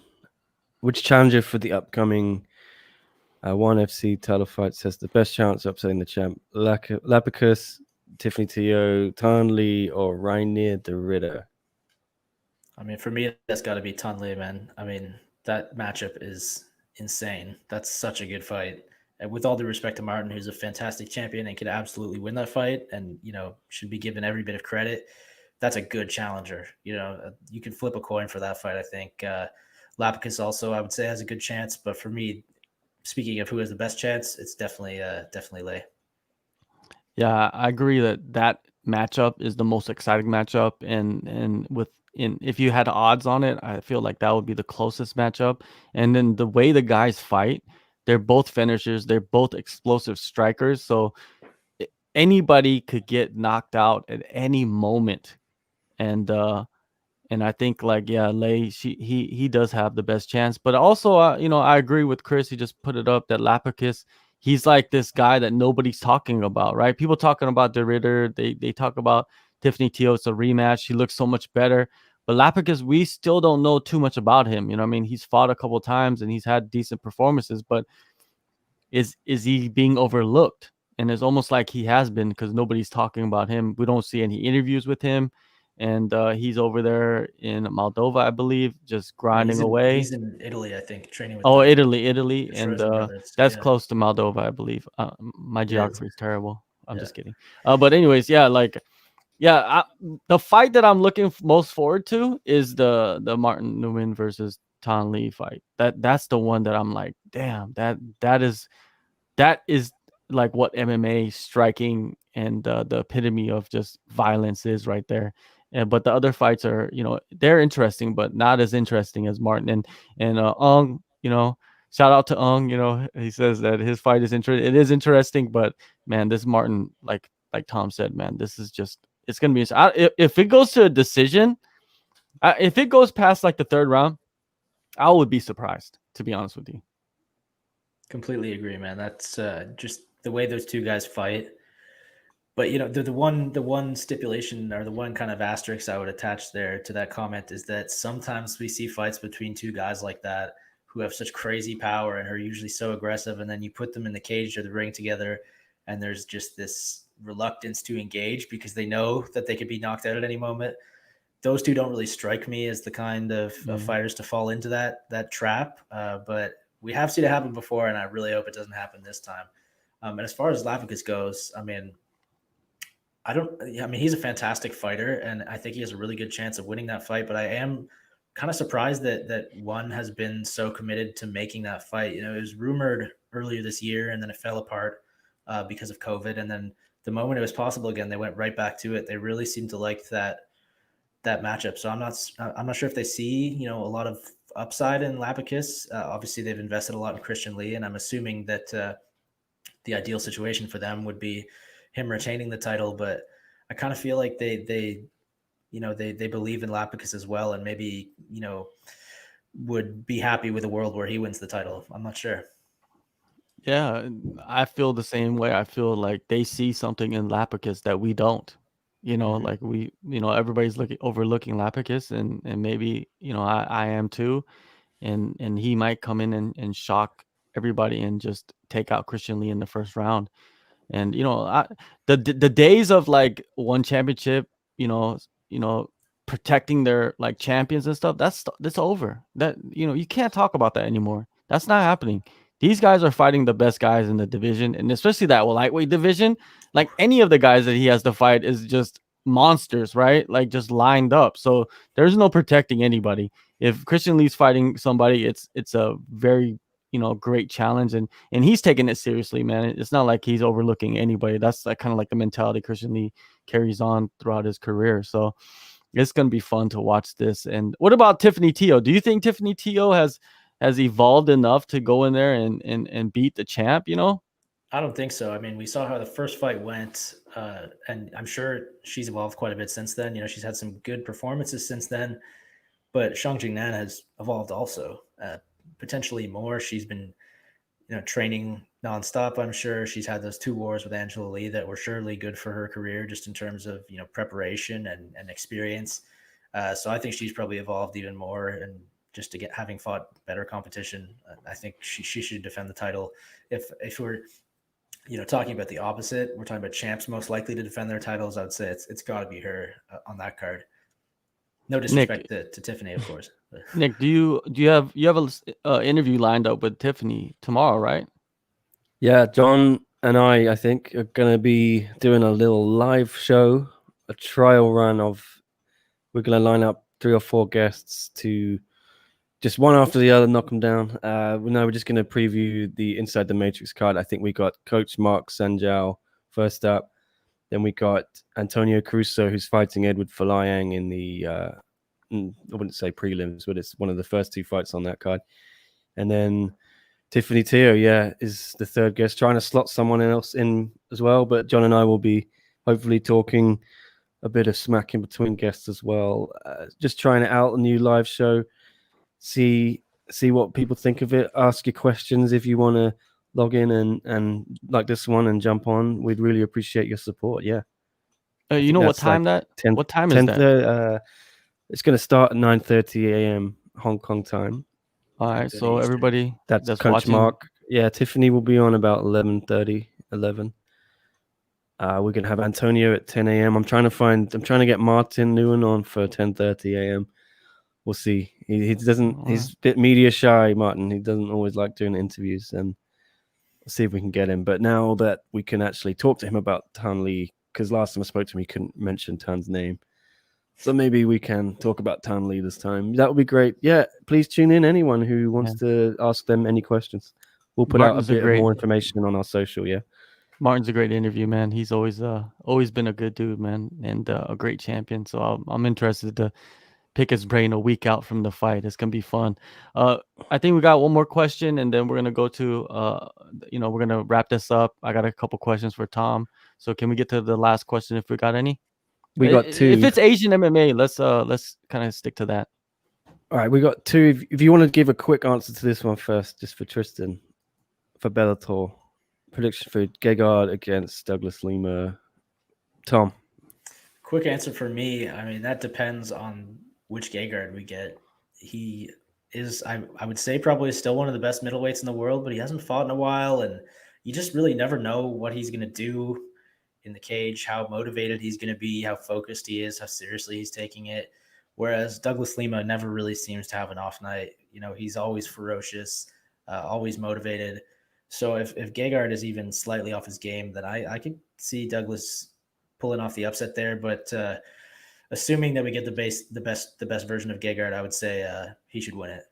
Which challenger for the upcoming ONE FC title fight says the best chance of upsetting the champ? Lapicus, Tiffany Teo, Tan Lee, or Rainier the Ritter? I mean, for me, that's got to be Tan Le, man. I mean, that matchup is insane. That's such a good fight. And with all due respect to Martin, who's a fantastic champion and could absolutely win that fight and, should be given every bit of credit, that's a good challenger. You can flip a coin for that fight, I think. Lapicus also, I would say, has a good chance. But for me, speaking of who has the best chance, it's definitely Le. Yeah, I agree that matchup is the most exciting matchup, and if you had odds on it, I feel like that would be the closest matchup. And then the way the guys fight, they're both finishers, they're both explosive strikers, so anybody could get knocked out at any moment. And I think like, yeah, Lei, he does have the best chance. But also, I agree with Chris. He just put it up that Lapicus, he's like this guy that nobody's talking about, right? People talking about the Ritter, they talk about Tiffany Teo. It's a rematch. He looks so much better. But Lapicus, we still don't know too much about him. I mean, he's fought a couple times and he's had decent performances, but is he being overlooked? And it's almost like he has been, because nobody's talking about him. We don't see any interviews with him. And he's over there in Moldova, I believe, just grinding away. He's in Italy, I think, training with Italy, the and Frozen Brothers. that's Yeah. close to Moldova, I believe. My It is. geography is terrible. I'm Yeah. just kidding. But anyways, yeah, like Yeah, the fight that I'm looking most forward to is the Martin Newman versus Tan Lee fight. That's the one that I'm like, damn, that is like what MMA striking and the epitome of just violence is right there. And but the other fights are, they're interesting, but not as interesting as Martin and Ung. Shout out to Ung. He says that his fight is interesting. It is interesting, but man, this Martin, like Tom said, man, this is just it's gonna be. If it goes to a decision, if it goes past like the third round, I would be surprised, to be honest with you. Completely agree, man. That's just the way those two guys fight. But the one stipulation or the one kind of asterisk I would attach there to that comment is that sometimes we see fights between two guys like that who have such crazy power and are usually so aggressive, and then you put them in the cage or the ring together, and there's just this reluctance to engage because they know that they could be knocked out at any moment. Those two don't really strike me as the kind of fighters to fall into that trap. But we have seen it happen before, and I really hope it doesn't happen this time. And as far as Lapicus goes, I mean, he's a fantastic fighter, and I think he has a really good chance of winning that fight. But I am kind of surprised that one has been so committed to making that fight. It was rumored earlier this year, and then it fell apart because of COVID. And then the moment it was possible again, they went right back to it. They really seem to like that matchup. So I'm not sure if they see a lot of upside in Lapicus. Obviously, they've invested a lot in Christian Lee, and I'm assuming that the ideal situation for them would be him retaining the title. But I kind of feel like they believe in Lapicus as well, and maybe would be happy with a world where he wins the title. I'm not sure. Yeah, I feel the same way. I feel like they see something in Lapicus that we don't. Like everybody's overlooking Lapicus, and maybe I am too, and he might come in and shock everybody and just take out Christian Lee in the first round. And the days of like one championship, protecting their like champions and stuff, that's over. That you can't talk about that anymore. That's not happening. These guys are fighting the best guys in the division, and especially that lightweight division. Like any of the guys that he has to fight is just monsters, right? Like just lined up. So there's no protecting anybody. If Christian Lee's fighting somebody, it's a very great challenge, and he's taking it seriously, man. It's not like he's overlooking anybody. That's like kind of like the mentality Christian Lee carries on throughout his career. So it's gonna be fun to watch this. And what about Tiffany Teo? Do you think Tiffany Teo has evolved enough to go in there and beat the champ? I don't think so. I mean, we saw how the first fight went, and I'm sure she's evolved quite a bit since then. She's had some good performances since then, but Xiang Jingnan has evolved also, potentially more. She's been, training nonstop. I'm sure she's had those 2 wars with Angela Lee that were surely good for her career, just in terms of preparation and experience. So I think she's probably evolved even more, and just to having fought better competition, I think she should defend the title. If we're talking about the opposite, we're talking about champs most likely to defend their titles, I would say it's got to be her on that card. No disrespect to Tiffany, of course. Nick, do you have a interview lined up with Tiffany tomorrow, right? Yeah, John and I think, are going to be doing a little live show, a trial run of. We're going to line up 3 or 4 guests to just one after the other, knock them down. We're just going to preview the Inside the Matrix card. I think we got Coach Mark Sanjao first up. Then we got Antonio Caruso, who's fighting Edward Falayang in the, I wouldn't say prelims, but it's one of the first 2 fights on that card. And then Tiffany Teo, is the third guest, trying to slot someone else in as well. But John and I will be hopefully talking a bit of smack in between guests as well. Just trying out a new live show. See what people think of it. Ask your questions if you want to log in and like this one and jump on. We'd really appreciate your support. Yeah. What time like what time is that? It's going to start at 9:30 a.m. Hong Kong time. All right, so everybody that's Coach watching. Mark. Yeah, Tiffany will be on about 11:30, 11. We're gonna have Antonio at 10 a.m. I'm trying to get Martin Nguyen on for 10:30 a.m. We'll see. He doesn't. He's a bit media shy, Martin. He doesn't always like doing interviews, and we'll see if we can get him. But now that we can actually talk to him about Tan Lee because last time I spoke to him, he couldn't mention Tan's name. So maybe we can talk about Tan Lee this time. That would be great. Yeah, please tune in. Anyone who wants to ask them any questions, we'll put out a bit more information on our social. Yeah, Martin's a great interview, man. He's always been a good dude, man, and a great champion. So I'm interested to pick his brain a week out from the fight. It's gonna be fun. I think we got one more question, and then we're gonna go to we're gonna wrap this up. I got a couple questions for Tom. So can we get to the last question if we got any? we got two. If it's Asian MMA, let's kind of stick to that. All right, we got two. If you want to give a quick answer to this one first, just for Tristan, for Bellator, prediction for Gegard against Douglas Lima. Tom. Quick answer for me. I mean, that depends on which Gegard we get. He is, I would say, probably still one of the best middleweights in the world, but he hasn't fought in a while, and you just really never know what he's going to do in the cage, how motivated he's going to be, how focused he is, how seriously he's taking it. Whereas Douglas Lima never really seems to have an off night. You know, he's always ferocious, always motivated. So if Gegard is even slightly off his game, then I could see Douglas pulling off the upset there. But assuming that we get the best version of Gegard, I would say he should win it.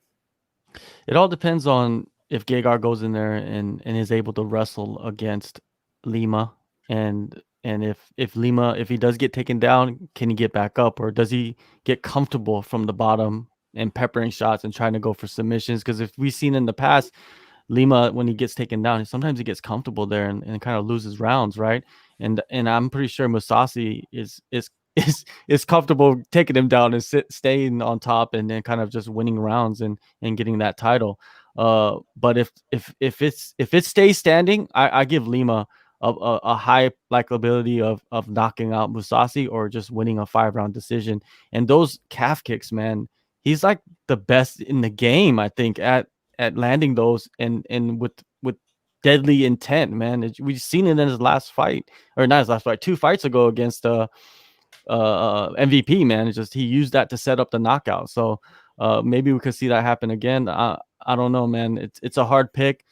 It all depends on if Gegard goes in there and is able to wrestle against Lima, and if Lima, if he does get taken down, can he get back up, or does he get comfortable from the bottom and peppering shots and trying to go for submissions? Because if we've seen in the past, Lima, when he gets taken down, sometimes he gets comfortable there and kind of loses rounds, right? And I'm pretty sure Musasi is comfortable taking him down and staying on top and then kind of just winning rounds and getting that title. But if it stays standing, I give Lima a high likability of knocking out Musasi or just winning a 5-round decision. And those calf kicks, man, he's like the best in the game, I think, at landing those and with deadly intent, man. We've seen it in his last fight, or not his last fight, 2 fights ago against MVP, man. It's just he used that to set up the knockout. So maybe we could see that happen again. I don't know, man. It's a hard pick,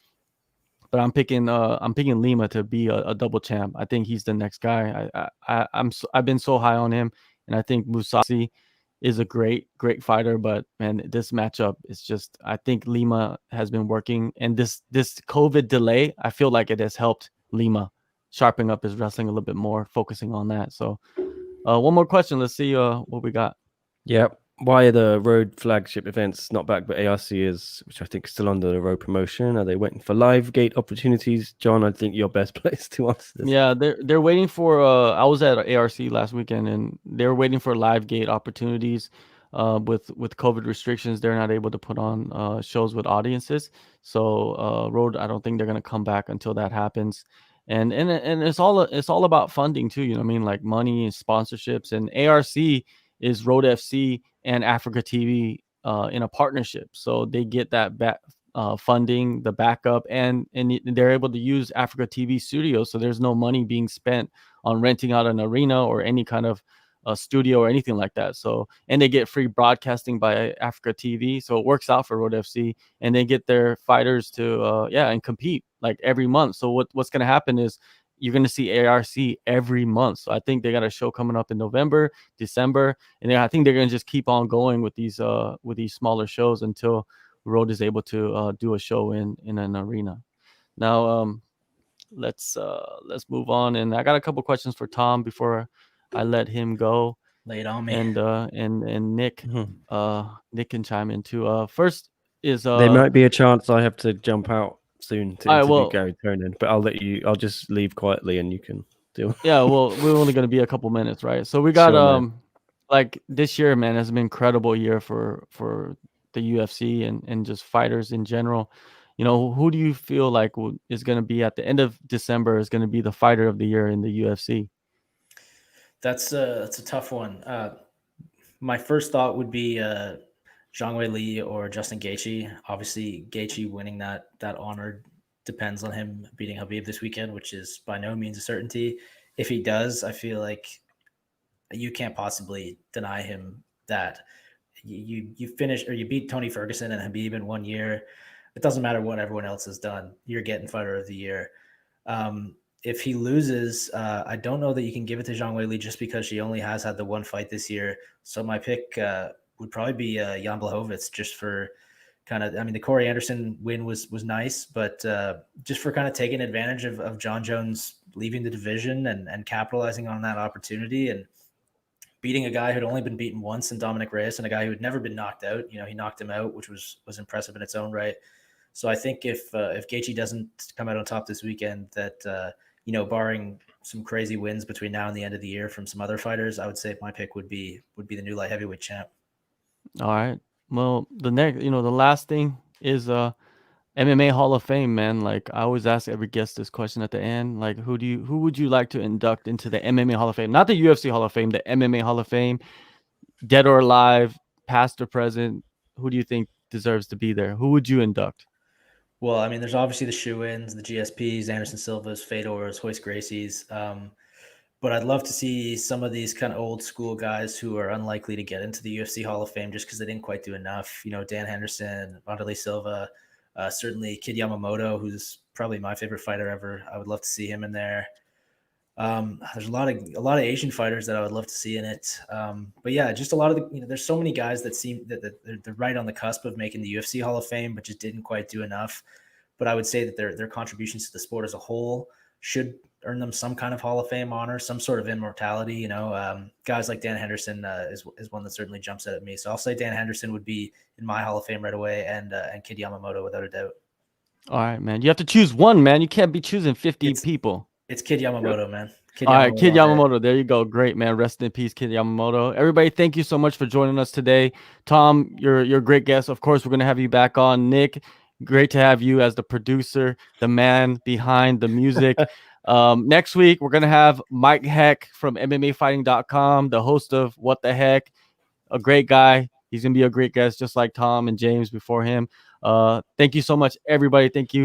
but I'm picking Lima to be a double champ. I think he's the next guy. I've been so high on him, and I think Musasi is a great fighter, but man, this matchup is just, I think Lima has been working, and this COVID delay, I feel like it has helped Lima sharpen up his wrestling a little bit more, focusing on that. So one more question. Let's see what we got. Yeah. Why are the Road flagship events not back, but ARC is, which I think is still under the Road promotion? Are they waiting for live gate opportunities? John, I think you're best placed to answer this. Yeah, they're waiting for. I was at ARC last weekend, and they're waiting for live gate opportunities. With COVID restrictions, they're not able to put on shows with audiences. So Road, I don't think they're gonna come back until that happens. And it's all about funding too. You know what I mean? Like money and sponsorships. And ARC is Road FC and Africa TV in a partnership, so they get that funding, the backup, and they're able to use Africa TV studios. So there's no money being spent on renting out an arena or any kind of studio or anything like that. So, and they get free broadcasting by Africa TV, so it works out for Road FC, and they get their fighters to and compete like every month. So what's going to happen is you're going to see ARC every month. So I think they got a show coming up in November, December, and I think they're going to just keep on going with these smaller shows until Road is able to do a show in an arena. Now let's move on, and I got a couple questions for Tom before I let him go. Lay it on me. And Nick, Nick can chime in too. First is there might be a chance I have to jump out soon to interview Gary Tonin, but I'll just leave quietly and you can do. Yeah, well, we're only going to be a couple minutes, right? So we got like this year, man, has been an incredible year for the UFC and just fighters in general. You know, who do you feel like is going to be at the end of December is going to be the fighter of the year in the UFC? That's a tough one. My first thought would be Zhang Wei Li or Justin Gaethje. Obviously, Gaethje winning that honor depends on him beating Khabib this weekend, which is by no means a certainty. If he does, I feel like you can't possibly deny him that. You finish or you beat Tony Ferguson and Khabib in 1 year. It doesn't matter what everyone else has done. You're getting fighter of the year. if he loses, I don't know that you can give it to Zhang Weili just because she only has had the one fight this year. So my pick would probably be Jan Blachowicz, just for kind of, I mean, the Corey Anderson win was nice, but just for kind of taking advantage of John Jones leaving the division and capitalizing on that opportunity and beating a guy who'd only been beaten once in Dominic Reyes and a guy who had never been knocked out. You know, he knocked him out, which was impressive in its own right. So I think if Gaethje doesn't come out on top this weekend, that you know, barring some crazy wins between now and the end of the year from some other fighters, I would say my pick would be the new light heavyweight champ. All right. Well, the next, the last thing is MMA Hall of Fame, man. Like I always ask every guest this question at the end. Like, who would you like to induct into the MMA Hall of Fame? Not the UFC Hall of Fame, the MMA Hall of Fame, dead or alive, past or present. Who do you think deserves to be there? Who would you induct? Well, I mean, there's obviously the shoe-ins, the GSPs, Anderson Silva's, Fedor's, Royce Gracie's. But I'd love to see some of these kind of old school guys who are unlikely to get into the UFC Hall of Fame just because they didn't quite do enough. You know, Dan Henderson, Wanderlei Silva, certainly Kid Yamamoto, who's probably my favorite fighter ever. I would love to see him in there. There's a lot of Asian fighters that I would love to see in it. But yeah, just a lot of the, there's so many guys that seem that they're right on the cusp of making the UFC Hall of Fame, but just didn't quite do enough. But I would say that their contributions to the sport as a whole should earn them some kind of Hall of Fame honor, some sort of immortality. Guys like Dan Henderson is one that certainly jumps out at me. So I'll say Dan Henderson would be in my Hall of Fame right away, and Kid Yamamoto without a doubt. All right, man. You have to choose one, man. You can't be choosing 50 people. It's Kid Yamamoto, man. All right, Kid Yamamoto. There you go. Great, man. Rest in peace, Kid Yamamoto. Everybody, thank you so much for joining us today. Tom, you're a great guest. Of course, we're going to have you back on. Nick, great to have you as the producer, the man behind the music. Next week, we're going to have Mike Heck from MMAfighting.com, the host of What the Heck, a great guy. He's going to be a great guest, just like Tom and James before him. Thank you so much, everybody. Thank you.